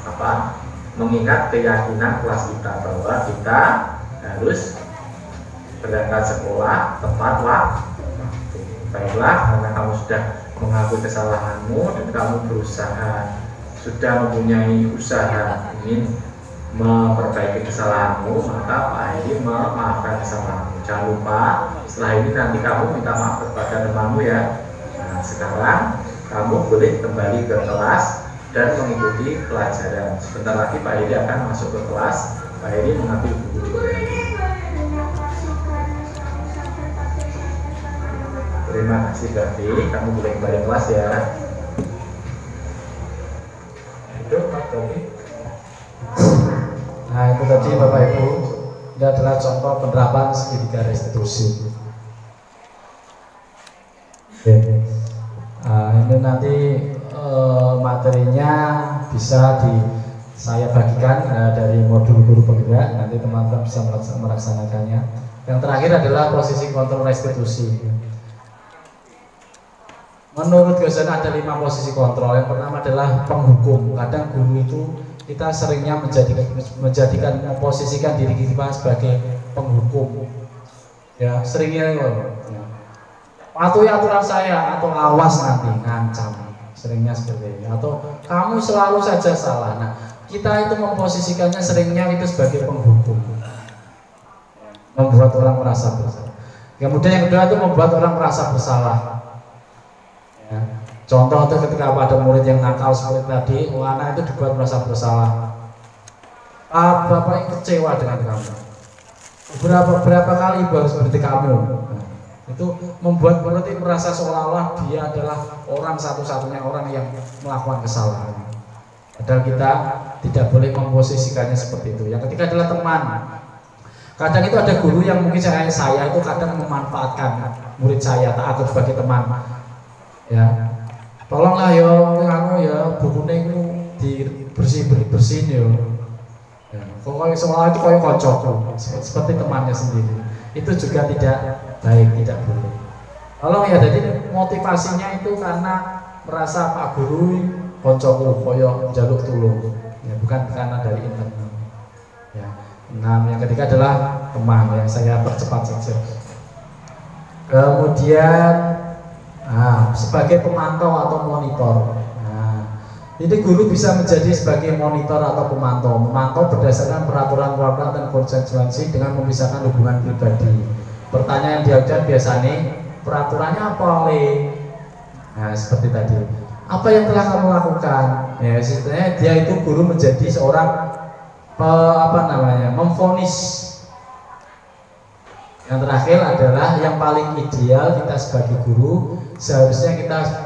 Apa? Mengingat keyakinan kelas kita bahwa kita harus berangkat sekolah tepat waktu. Baiklah, karena kamu sudah mengakui kesalahanmu dan kamu berusaha, sudah mempunyai usaha ingin memperbaiki kesalahanmu, maka Pak Heri memaafkan kesalahanmu. Jangan lupa setelah ini nanti kamu minta maaf kepada temanmu ya. Nah, sekarang kamu boleh kembali ke kelas dan mengikuti pelajaran. Sebentar lagi Pak Heri akan masuk ke kelas. Pak Heri mengambil buku. Terima kasih Bravi, kamu boleh kembali ke kelas ya. Itu Pak Bravi. Nah, itu tadi Bapak Ibu, ini adalah contoh penerapan segitiga restitusi. Oke. Nah, ini nanti materinya bisa saya bagikan dari modul guru penggerak, nanti teman-teman bisa melaksanakannya. Yang terakhir adalah posisi kontrol restitusi. Menurut Gosen ada 5 posisi kontrol. Yang pertama adalah penghukum. Kadang guru itu kita seringnya memposisikan diri kita sebagai penghukum. Ya, seringnya ya. Patuhi aturan saya atau awas nanti ngancam. Seringnya seperti ini. Atau kamu selalu saja salah. Nah, kita itu memposisikannya seringnya itu sebagai penghukum. Membuat orang merasa bersalah. Kemudian yang kedua itu membuat orang merasa bersalah. Ya. Contoh itu ketika ada murid yang nakal seperti tadi, anak itu dibuat merasa bersalah. Bapak yang kecewa dengan kamu. Berapa kali ibu harus berhenti kamu? Nah, itu membuat murid itu merasa seolah-olah dia adalah orang satu-satunya orang yang melakukan kesalahan. Padahal kita tidak boleh memposisikannya seperti itu. Yang ketiga adalah teman. Kadang itu ada guru yang mungkin saya itu kadang memanfaatkan murid saya tak atur sebagai teman. Ya, tolonglah ya bukunya itu dibersihin ya. Kalau sekolah itu kayak kocok seperti temannya sendiri, itu juga tidak baik, tidak boleh. Tolong ya, jadi motivasinya itu karena merasa Pak Guru koncoku koyo jaluk tulung, ya, bukan karena dari internal. Ya. Nah, yang ketiga adalah teman, yang saya percepat saja. Kemudian sebagai pemantau atau monitor. Ini guru bisa menjadi sebagai monitor atau pemantau. Memantau berdasarkan peraturan-peraturan dan konsekuensi dengan memisahkan hubungan pribadi. Pertanyaan yang diajukan biasanya, peraturannya apa oleh? Nah, seperti tadi. Apa yang telah kamu lakukan? Ya, sebenarnya dia itu guru menjadi seorang memvonis. Yang terakhir adalah yang paling ideal kita sebagai guru, seharusnya kita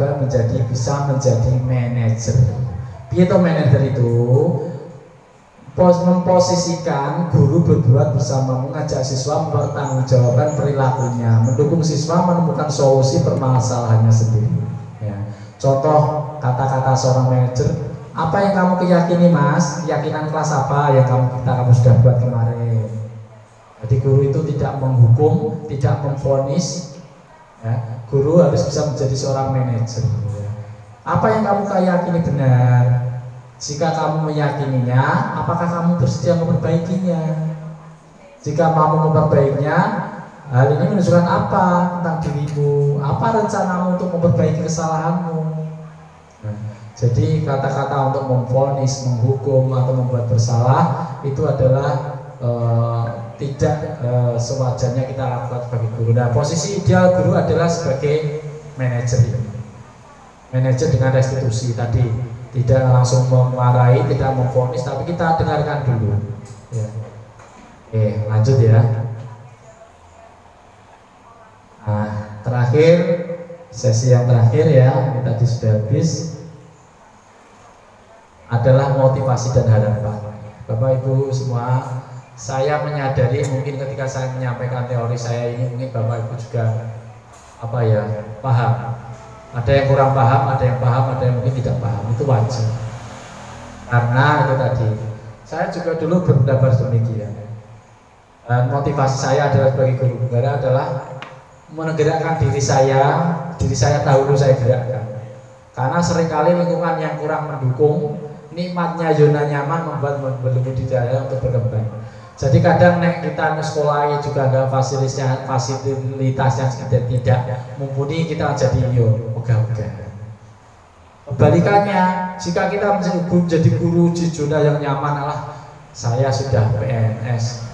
bisa menjadi manajer. Piye manajer itu memposisikan guru berbuat bersama, mengajak siswa mempertanggungjawabkan perilakunya, mendukung siswa menemukan solusi permasalahannya sendiri. Ya. Contoh kata-kata seorang manajer, apa yang kamu keyakini mas? Keyakinan kelas apa yang kamu sudah buat kemarin? Jadi guru itu tidak menghukum, tidak memvonis. Ya. Guru harus bisa menjadi seorang manajer. Ya. Apa yang kamu yakini benar? Jika kamu meyakininya, apakah kamu bersedia memperbaikinya? Jika kamu memperbaikinya, hal ini menunjukkan apa tentang dirimu? Apa rencanamu untuk memperbaiki kesalahanmu? Nah, jadi kata-kata untuk memvonis, menghukum atau membuat bersalah itu adalah tidak sewajarnya kita lakukan sebagai guru. Nah, posisi ideal guru adalah sebagai manajer. Manajer dengan restitusi tadi, tidak langsung memarahi, tidak memvonis, tapi kita dengarkan dulu. Ya. Oke, lanjut ya. Nah, terakhir, sesi yang terakhir ya, ini tadi sudah habis, adalah motivasi dan harapan. Bapak Ibu semua, saya menyadari mungkin ketika saya menyampaikan teori saya ini, mungkin Bapak Ibu juga paham. Ada yang kurang paham, ada yang paham, ada yang mungkin tidak paham. Itu wajar. Karena itu tadi, saya juga dulu berpendapat demikian. Dan motivasi saya adalah sebagai guru negara adalah menggerakkan diri saya dahulu saya gerakkan. Karena seringkali lingkungan yang kurang mendukung, nikmatnya zona nyaman membuat budidaya untuk berkembang. Jadi kadang kita sekolah juga ada fasilitasnya tidak mumpuni, kita jadi ogah-ogah. Kebalikannya, jika kita menjadi guru di zona yang nyaman, saya sudah PNS,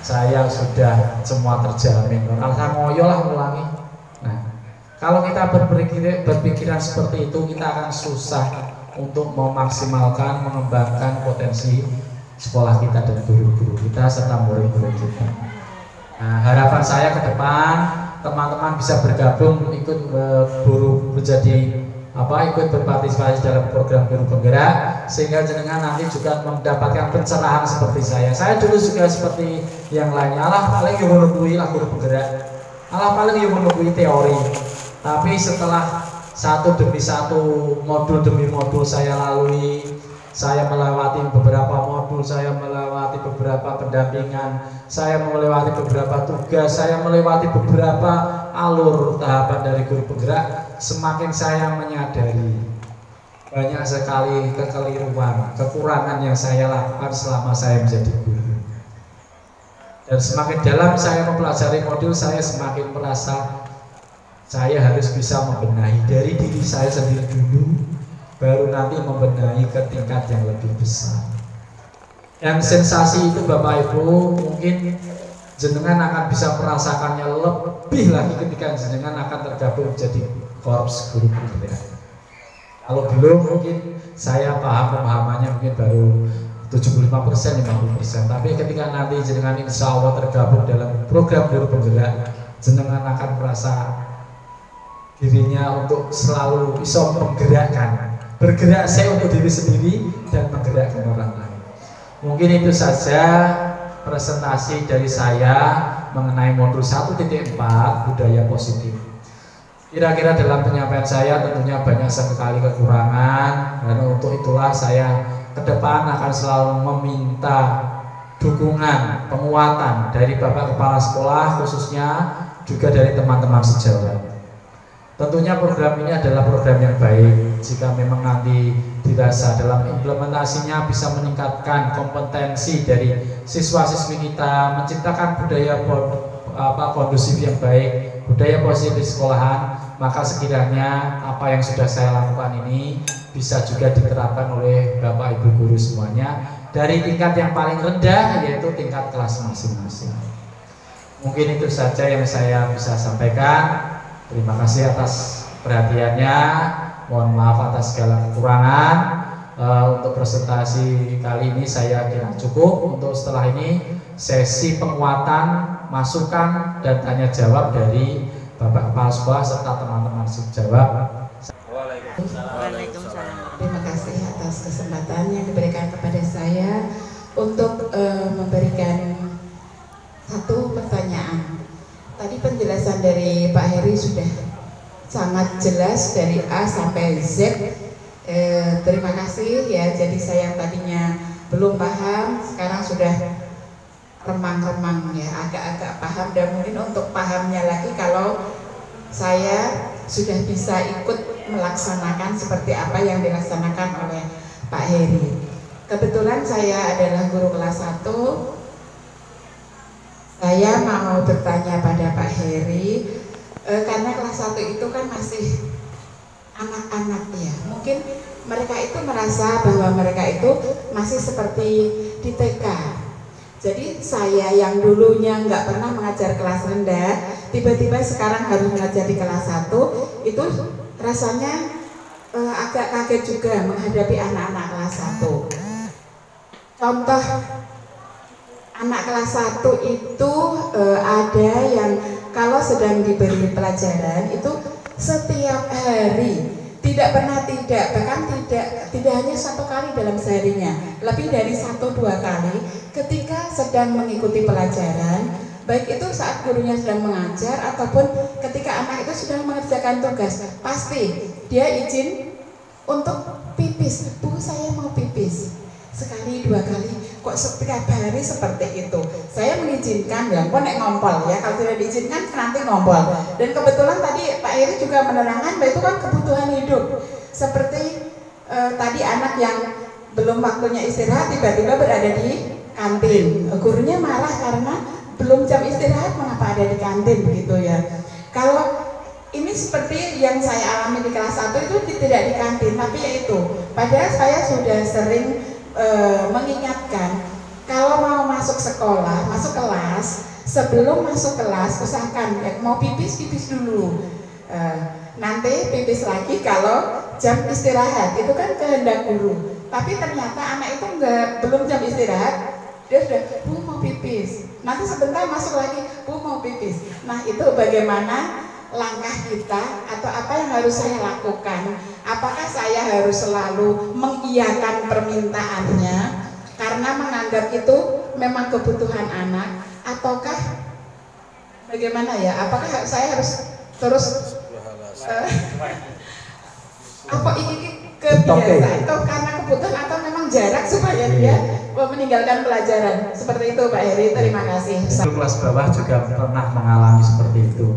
saya sudah semua terjamin, saya ngoyo lah ulangi. Nah, kalau kita berpikiran seperti itu, kita akan susah untuk memaksimalkan, mengembangkan potensi sekolah kita dan guru-guru kita serta murid-murid kita. Nah, harapan saya ke depan teman-teman bisa bergabung ikut guru ikut berpartisipasi dalam program guru penggerak, sehingga jenengan nanti juga mendapatkan pencerahan seperti saya. Saya dulu juga seperti yang lainnya, paling yang menunggui guru penggerak, paling yang menunggui teori. Tapi setelah satu demi satu, modul demi modul saya lalui, saya melewati beberapa modul, saya melewati beberapa pendampingan, saya melewati beberapa tugas, saya melewati beberapa alur tahapan dari guru penggerak. Semakin saya menyadari banyak sekali kekeliruan, kekurangan yang saya lakukan selama saya menjadi guru. Dan semakin dalam saya mempelajari modul, saya semakin merasa saya harus bisa membenahi dari diri saya sendiri dulu, baru nanti membenahi ke tingkat yang lebih besar. Yang sensasi itu Bapak Ibu mungkin jenengan akan bisa merasakannya lebih lagi ketika jenengan akan tergabung menjadi korps guru penggerak. Kalau belum mungkin saya pemahamannya mungkin baru 75%, 50%. Tapi ketika nanti jenengan insya Allah tergabung dalam program guru penggerak, jenengan akan merasa dirinya untuk selalu bisa menggerakkan, bergerak saya untuk diri sendiri dan menggerakkan orang lain. Mungkin itu saja presentasi dari saya mengenai modul 1.4 budaya positif. Kira-kira dalam penyampaian saya tentunya banyak sekali kekurangan, dan untuk itulah saya ke depan akan selalu meminta dukungan, penguatan dari Bapak Kepala Sekolah khususnya, juga dari teman-teman sejawat. Tentunya program ini adalah program yang baik jika memang nanti dirasa dalam implementasinya bisa meningkatkan kompetensi dari siswa-siswi kita, menciptakan budaya kondusif yang baik, budaya positif di sekolahan, maka sekiranya apa yang sudah saya lakukan ini bisa juga diterapkan oleh Bapak Ibu guru semuanya dari tingkat yang paling rendah, yaitu tingkat kelas masing-masing. Mungkin itu saja yang saya bisa sampaikan. Terima kasih atas perhatiannya. Mohon maaf atas segala kekurangan. Untuk presentasi kali ini saya kira cukup. Untuk setelah ini sesi penguatan, masukan dan tanya jawab dari Bapak Kepala Sekolah serta teman-teman sejawab. Waalaikumsalam. Terima kasih atas kesempatan yang diberikan kepada saya untuk memberikan satu pertanyaan. Tadi penjelasan dari Pak Heri sudah sangat jelas dari A sampai Z. Terima kasih ya. Jadi saya yang tadinya belum paham sekarang sudah remang-remang ya, agak-agak paham, dan mungkin untuk pahamnya lagi kalau saya sudah bisa ikut melaksanakan seperti apa yang dilaksanakan oleh Pak Heri. Kebetulan saya adalah guru kelas 1. Saya mau bertanya pada Pak Heri, karena kelas 1 itu kan masih anak-anak ya. Mungkin mereka itu merasa bahwa mereka itu masih seperti di TK. Jadi saya yang dulunya nggak pernah mengajar kelas rendah, tiba-tiba sekarang harus mengajar di kelas 1, itu rasanya agak kaget juga menghadapi anak-anak kelas 1. Contoh, anak kelas 1 itu ada yang kalau sedang diberi pelajaran itu setiap hari, tidak pernah tidak, bahkan tidak hanya 1 kali dalam seharinya, lebih dari 1-2 kali ketika sedang mengikuti pelajaran, baik itu saat gurunya sedang mengajar ataupun ketika anak itu sedang mengerjakan tugas, pasti dia izin untuk pipis. Bu, saya mau pipis. Sekali 2 kali, kok setiap hari seperti itu. Saya mengizinkan, ya kok nek ngompol ya, kalau tidak diizinkan nanti ngompol. Dan kebetulan tadi Pak Heri juga menerangkan bahwa itu kan kebutuhan hidup. Seperti tadi anak yang belum waktunya istirahat tiba-tiba berada di kantin. Gurunya marah karena belum jam istirahat mengapa ada di kantin begitu ya. Kalau ini seperti yang saya alami di kelas 1 itu tidak di kantin, tapi yaitu padahal saya sudah sering mengingatkan kalau mau masuk sekolah, masuk kelas, sebelum masuk kelas usahakan mau pipis dulu, nanti pipis lagi kalau jam istirahat, itu kan kehendak guru. Tapi ternyata anak itu belum jam istirahat dia sudah, Bu mau pipis, nanti sebentar masuk lagi, Bu mau pipis. Nah itu bagaimana langkah kita atau apa yang harus saya lakukan? Apakah saya harus selalu mengiyakan permintaannya karena menganggap itu memang kebutuhan anak, ataukah bagaimana ya? Apakah saya harus terus apa ini kebiasaan atau karena kebutuhan atau memang jarak supaya dia meninggalkan pelajaran? Seperti itu Pak Heri, terima kasih. Kelas bawah juga pernah mengalami seperti itu.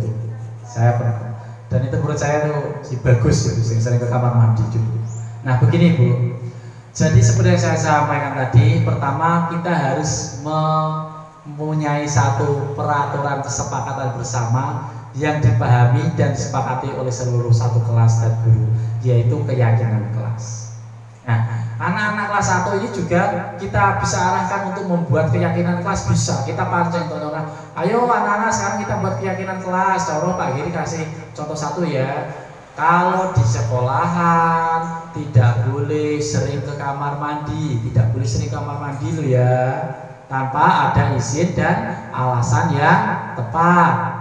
Saya pernah, dan itu menurut saya tuh si bagus gitu, sering ke kamar mandi juga. Nah begini Bu, jadi seperti yang saya sampaikan tadi, pertama kita harus mempunyai satu peraturan kesepakatan bersama yang dipahami dan disepakati oleh seluruh satu kelas dan guru, yaitu keyakinan kelas. Nah, anak-anak kelas 1 ini juga kita bisa arahkan untuk membuat keyakinan kelas, bisa. Kita pancing contohnya, ayo anak-anak sekarang kita buat keyakinan kelas. Contoh Pak Giri kasih contoh 1 ya. Kalau di sekolahan tidak boleh sering ke kamar mandi, tidak boleh sering ke kamar mandi lo ya, tanpa ada izin dan alasan yang tepat.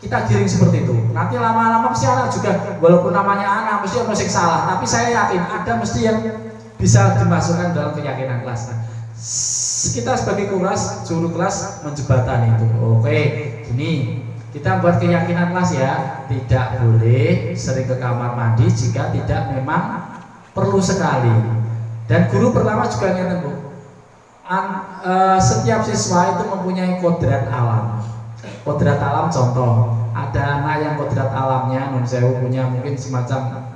Kita giring seperti itu. Nanti lama-lama pasti anak juga, walaupun namanya anak mesti ada yang salah, tapi saya yakin ada mesti yang bisa dimasukkan dalam keyakinan kelas. Nah, kita sebagai kelas, juru kelas menjembatani itu. Oke, ini kita buat keyakinan kelas ya, tidak boleh sering ke kamar mandi jika tidak memang perlu sekali. Dan guru pertama juga ingat Bu, setiap siswa itu mempunyai kodrat alam. Kodrat alam contoh, ada anak yang kodrat alamnya non sewu punya mungkin semacam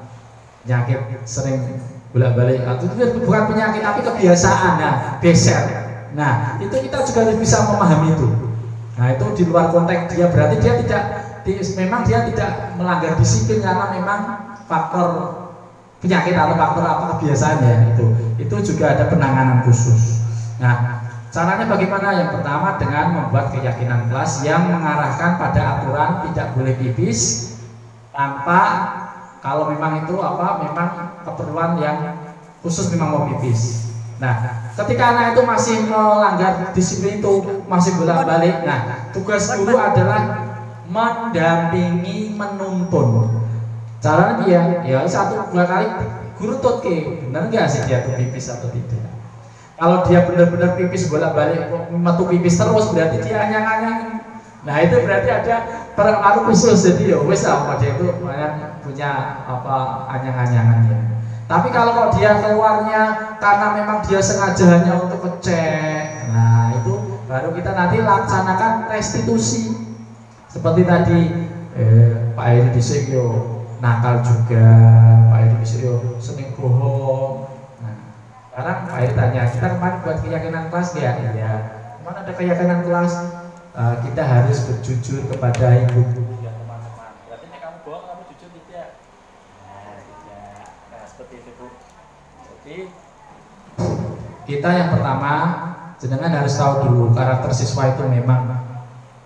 penyakit sering bolak-balik, itu bukan penyakit tapi kebiasaan, nah geser. Nah itu kita juga harus bisa memahami itu. Nah itu di luar konteks dia, berarti dia tidak memang dia tidak melanggar disiplin karena memang faktor penyakit atau faktor apa kebiasaannya itu juga ada penanganan khusus. Nah caranya bagaimana? Yang pertama dengan membuat keyakinan kelas yang mengarahkan pada aturan tidak boleh pipis tanpa, kalau memang itu memang keperluan yang khusus memang mau pipis. Nah ketika anak itu masih melanggar disiplin itu, masih bolak-balik, nah tugas guru adalah mendampingi, menuntun. Caranya dia ya 1-2 kali guru tutke, benar nggak sih dia tuh pipis atau tidak. Kalau dia benar-benar pipis bolak-balik, metu pipis terus, berarti dia anyang-anyang. Nah itu berarti ada pengaruh khusus, jadi ya wes apa dia itu punya anyang-anyangannya. Tapi kalau dia keluarnya karena memang dia sengaja hanya untuk ngecek, nah itu baru kita nanti laksanakan restitusi. Seperti tadi Pak Heri dhisik yo nakal juga, Pak Heri dhisik yo sering bohong. Sekarang Pak Heri tanya, kita kemarin buat keyakinan kelas ya? Iya. Kemana ada keyakinan kelas? Kita harus berjujur kepada ibu. Ya teman-teman. Berarti kamu bohong, kamu jujur tidak? Nah, tidak. Nah seperti itu Bu. Jadi kita yang pertama, jenengan harus tahu dulu karakter siswa itu memang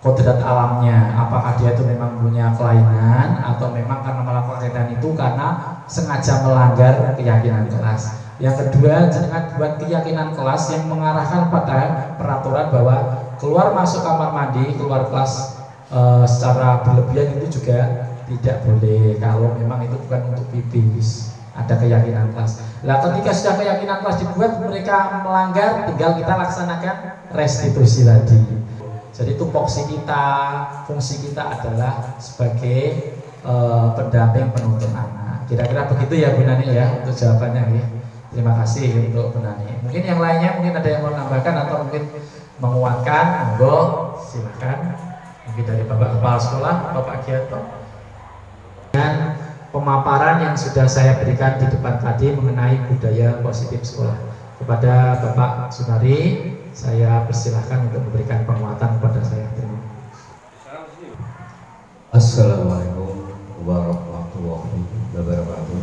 kodrat alamnya. Apakah dia itu memang punya kelainan atau memang karena melakukan kelainan itu karena sengaja melanggar keyakinan kelas. Yang kedua, jangan buat keyakinan kelas yang mengarahkan pada peraturan bahwa keluar masuk kamar mandi, keluar kelas secara berlebihan itu juga tidak boleh kalau memang itu bukan untuk pipis. Ada keyakinan kelas. Nah, ketika sudah keyakinan kelas dibuat, mereka melanggar, tinggal kita laksanakan restitusi tadi. Jadi tupoksi kita, fungsi kita adalah sebagai pendamping penuntun anak. Kira-kira begitu ya Bu Nani ya untuk jawabannya ya. Terima kasih untuk Bu Nani. Mungkin yang lainnya mungkin ada yang mau menambahkan atau mungkin menguatkan, monggo silakan. Mungkin dari Bapak Kepala Sekolah, Bapak Giarto. Dan pemaparan yang sudah saya berikan di depan tadi mengenai budaya positif sekolah. Kepada Bapak Sunari, saya persilahkan untuk memberikan penguatan kepada saya. Terima kasih. Assalamualaikum warahmatullahi wabarakatuh.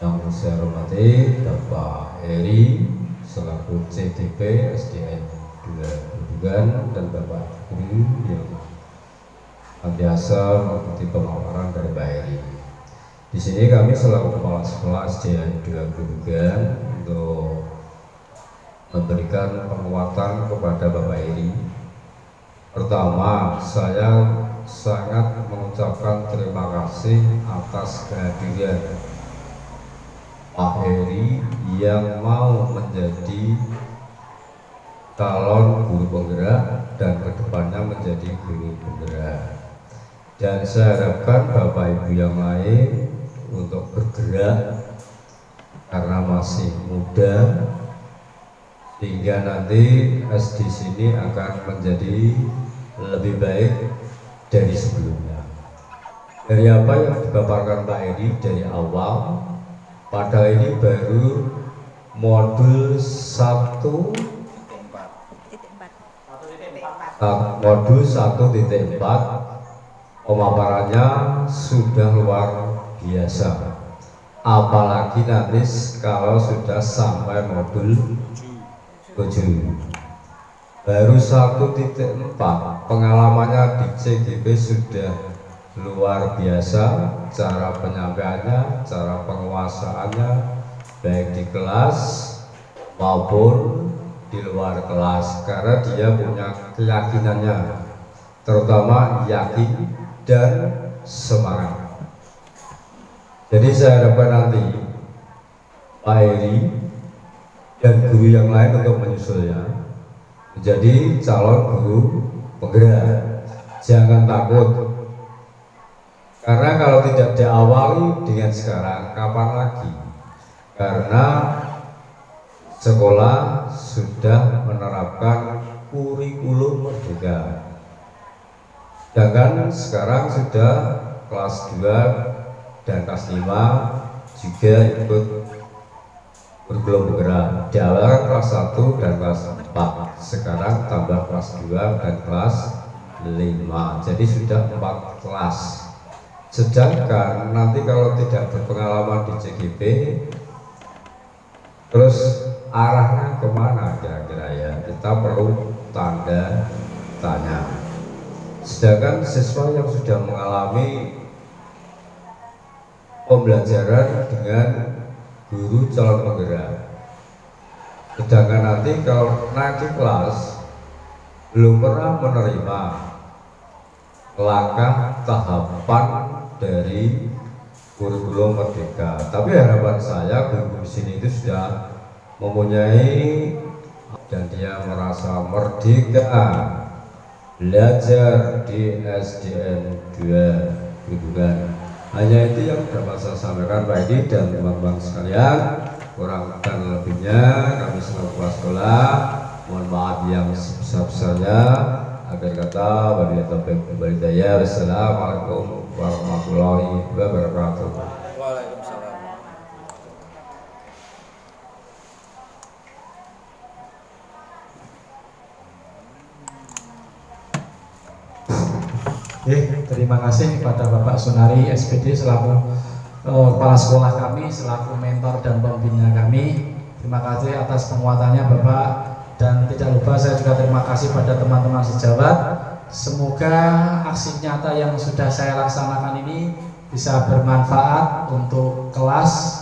Yang saya hormati Bapak Heri selaku CDP SDN 2 Grobogan dan Bapak Guru yang biasa mengikuti pemaparan dari Pak Heri. Di sini kami selaku Kepala Sekolah SDN 2 Grobogan untuk memberikan penguatan kepada Bapak Heri. Pertama, saya sangat mengucapkan terima kasih atas kehadiran Pak Heri yang mau menjadi calon guru penggerak dan kedepannya menjadi guru penggerak. Dan saya harapkan Bapak Ibu yang lain untuk bergerak karena masih muda, hingga nanti di sini akan menjadi lebih baik dari sebelumnya. Dari apa yang dipaparkan Pak Heri dari awal, pada ini baru modul 1.4 pemaparannya sudah luar biasa. Apalagi nanti kalau sudah sampai modul 7, baru 1.4 pengalamannya di CGP sudah luar biasa. Cara penyampaiannya, cara penguasaannya baik di kelas maupun di luar kelas, karena dia punya keyakinannya, terutama yakin dan semangat. Jadi saya harapkan nanti Pak Heri dan guru yang lain untuk menyusulnya menjadi calon guru penggerak. Jangan takut, karena kalau tidak diawali dengan sekarang, kapan lagi? Karena sekolah sudah menerapkan kurikulum merdeka. Sedangkan sekarang sudah kelas 2 dan kelas 5 juga ikut kurikulum bergerak. Di awal kan kelas 1 dan kelas 4, sekarang tambah kelas 2 dan kelas 5, jadi sudah 4 kelas. Sedangkan nanti kalau tidak berpengalaman di CGP, terus arahnya kemana kira-kira ya, kita perlu tanda tanya. Sedangkan siswa yang sudah mengalami pembelajaran dengan guru calon penggerak, sedangkan nanti kalau naik kelas belum pernah menerima langkah tahapan dari kurikulum merdeka. Tapi harapan saya guru di sini itu sudah mempunyai dan dia merasa merdeka belajar di SDN 2 Gerubugan. Hanya itu yang dapat saya sampaikan Pak Edi dan teman-teman sekalian. Kurang dan lebihnya kami selaku kepala sekolah mohon maaf yang sebesar-besarnya. Akhir kata wabillahi taufiq wal hidayah. Wassalamualaikum warahmatullahi wabarakatuh. Waalaikumsalam. Terima kasih kepada Bapak Sunari SPD selaku kepala sekolah kami, selaku mentor dan pembina kami. Terima kasih atas penguatannya Bapak, dan tidak lupa saya juga terima kasih pada teman-teman sejawat. Semoga aksi nyata yang sudah saya laksanakan ini bisa bermanfaat untuk kelas,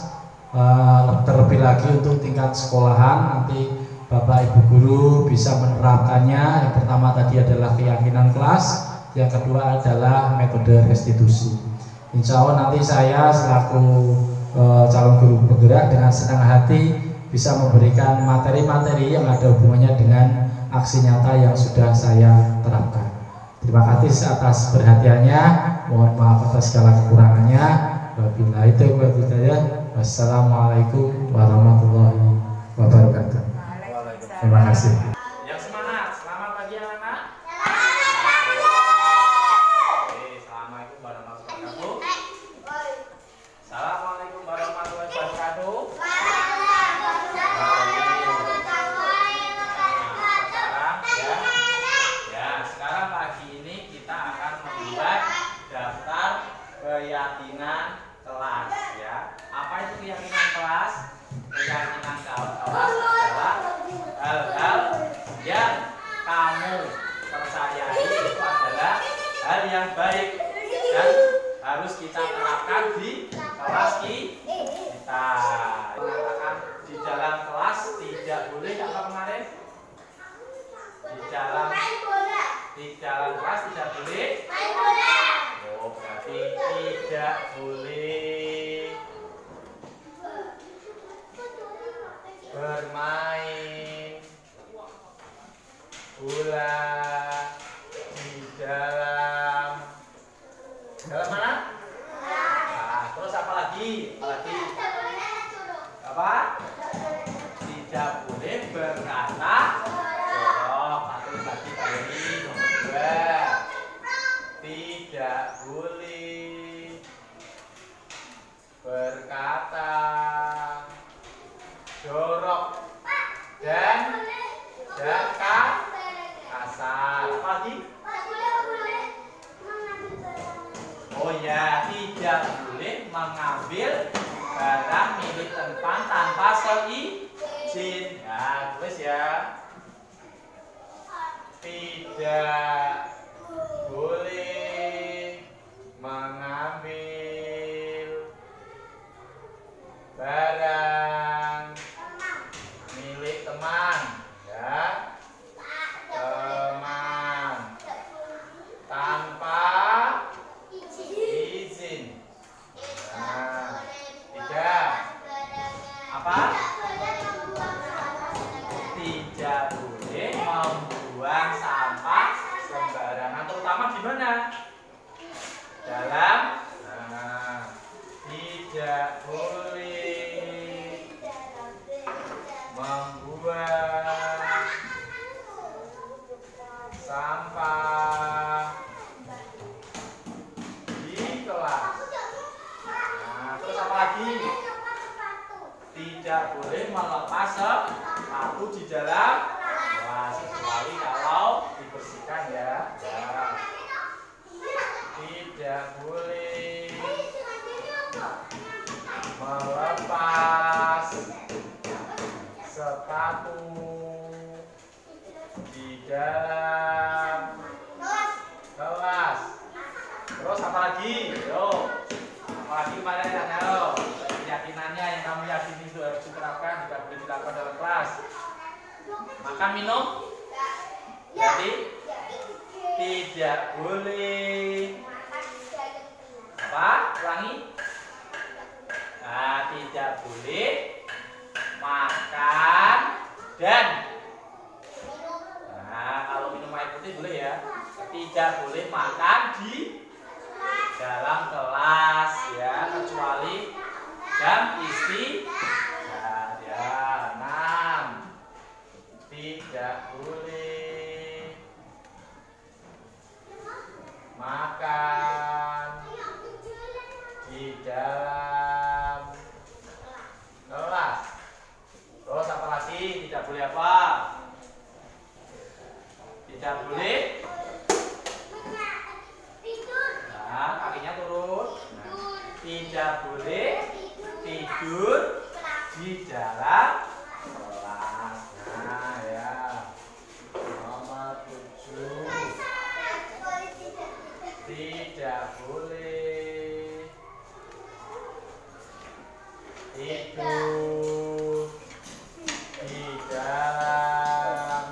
terlebih lagi untuk tingkat sekolahan. Nanti Bapak Ibu guru bisa menerapkannya. Yang pertama tadi adalah keyakinan kelas, yang kedua adalah metode restitusi. Insya Allah nanti saya selaku calon guru bergerak dengan senang hati bisa memberikan materi-materi yang ada hubungannya dengan aksi nyata yang sudah saya terapkan. Terima kasih atas perhatiannya. Mohon maaf atas segala kekurangannya. Wabillahi taufiq wal hidayah. Wassalamualaikum warahmatullahi wabarakatuh. Terima kasih. Yang semangat, selamat pagi anak-anak. Assalamualaikum warahmatullahi wabarakatuh. Assalamualaikum warahmatullahi wabarakatuh. Sekarang pagi ini kita akan membuat daftar keyakinan kelas ya. Apa itu keyakinan kelas? Keyakinan kelas adalah hal-hal yang kamu percayai itu adalah hal yang baik dan harus kita terapkan di kelas kita. Mengatakan di dalam kelas tidak boleh apa kemarin? Di dalam kelas tidak boleh. Oh, berarti tidak boleh bermain bola di dalam mana? Nah, terus apa lagi? Apa? Tidak boleh berkata jorok. Satu lagi tadi nomor 2. Tidak boleh berkata jorok dan kasar. Apa lagi? Oh ya, tidak boleh mengambil barang milik teman tanpa seizin. Ya, tulis ya. Tidak boleh mengambil barang milik teman, ya, teman tanpa izin. Nah, 3. Apa? Tidak boleh membuang sampah sembarangan, terutama di mana? Dalam. Tidak boleh membuang sepatu di dalam kelas, kecuali kalau dibersihkan ya. Tidak boleh melepas sepatu di dalam kelas. Terus apa lagi? Yo, apa lagi kemarin ada keyakinannya yang kamu yakini itu harus diterapkan, tidak boleh dilakukan dalam kelas. Makan minum, jadi tidak boleh apa? Ulangi. Nah, tidak boleh makan dan kalau minum air putih boleh ya. Tidak boleh makan di dalam kelas ya, kecuali jam istirahat ya. 6. Tidak boleh makan di dalam kelas. Terus apa lagi? Tidak boleh apa? Tidak boleh. Nah, kakinya turun. Nah, tidak boleh tidur di dalam kelas. Nah, ya. Nomor 7. Tidak boleh tidur di dalam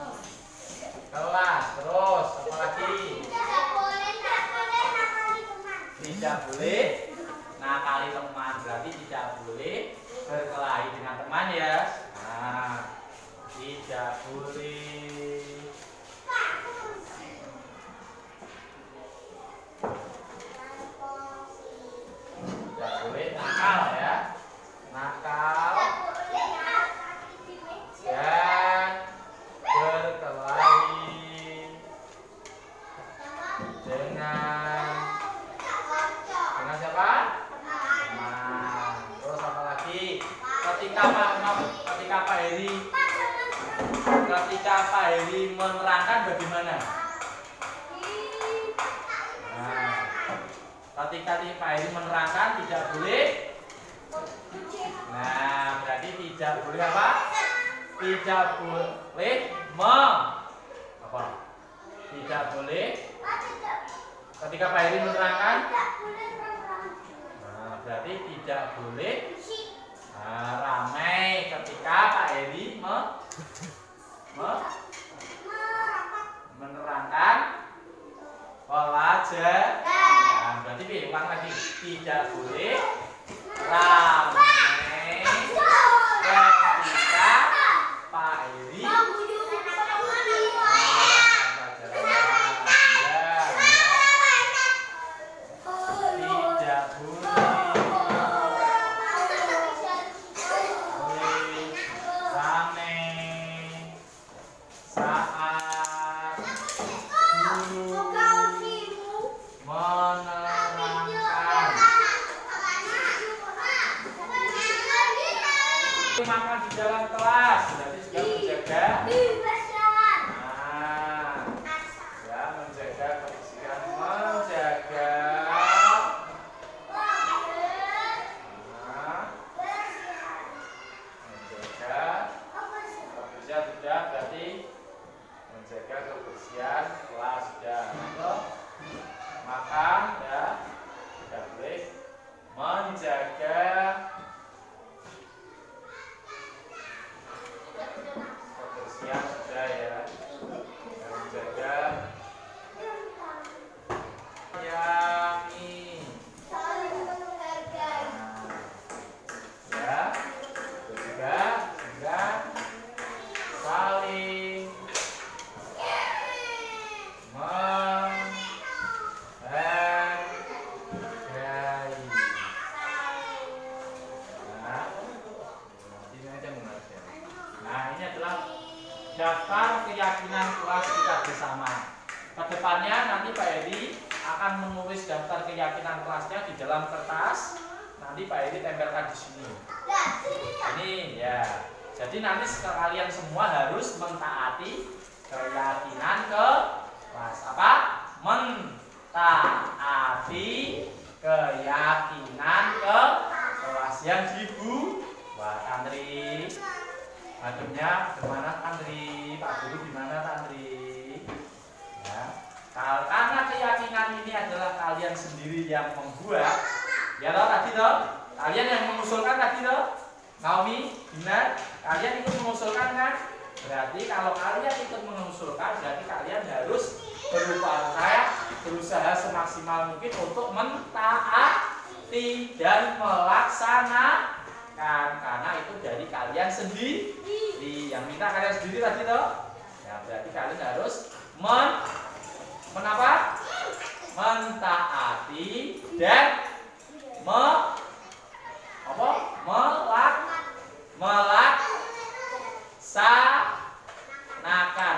kelas. Terus apa lagi? Tidak boleh nakali teman, berarti tidak boleh berkelahi dengan teman ya. Nah, tidak boleh nakal ya, nakal dan berkelahi dengan siapa? Nah, terus apa lagi? Ketika Pak Heri menerangkan bagaimana? Nah, ketika Pak Heri menerangkan tidak boleh. Nah, berarti tidak boleh apa? Tidak boleh apa? Tidak boleh. Ketika Pak Heri menerangkan, nah, berarti tidak boleh ramai ketika Pak Heri menerangkan pelajaran. Nah, berarti ulang lagi, tidak boleh ramai ketika Pak Heri makan di dalam kelas, berarti juga menjaga. Nah, ya menjaga kebersihan, menjaga. Nah, menjaga kebersihan sudah, berarti menjaga kebersihan kelas sudah. Makan ya, tidak boleh. Menjaga kebersihan sudah ya, menjaga yangi ya, juga saling menghargai. Nah, ini adalah daftar keyakinan kelas kita bersama. Kedepannya nanti Pak Heri akan menulis daftar keyakinan kelasnya di dalam kertas. Nanti Pak Heri tempelkan di sini. Ini ya. Jadi nanti kalian semua harus mentaati keyakinan kelas. Apa? Mentaati keyakinan kelas yang dibuat. Tantri, mademnya gimana Tantri? Pak Guru gimana Tantri? Ya. Karena keyakinan ini adalah kalian sendiri yang membuat. Ya toh tadi toh? Kalian yang mengusulkan tadi toh? Naomi, Dina, kalian ikut mengusulkan kan? Berarti kalau kalian ikut mengusulkan, berarti kalian harus berusaha semaksimal mungkin untuk mentaati dan melaksanakan, karena itu dari kalian sendiri. Yang minta kalian sendiri tadi toh? Ya berarti kalian harus mentaati dan melaksanakan.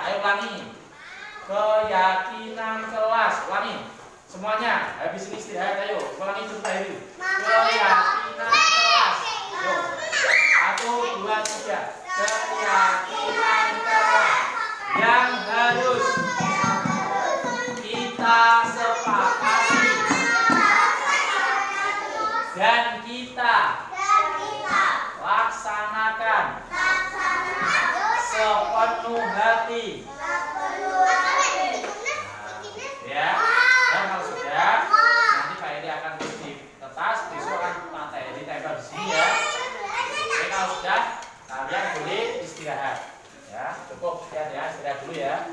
Ayo ulangi. Keyakinan kelas. Ulangi. Semuanya. Habis ini istirahat. Ayo ulangi cerita ini. Keyakinan kelas. Yo. 1, 2, 3. Keyakinan kelas yang harus kita sepakati dan kita laksanakan sepenuh hati. Ya, dan kalau sudah, nanti Pak Edi akan tulis di kertas, besok akan materi tempel di sini ya. Jadi kalau sudah, kalian boleh istirahat. Ya, cukup ya, istirahat dulu ya.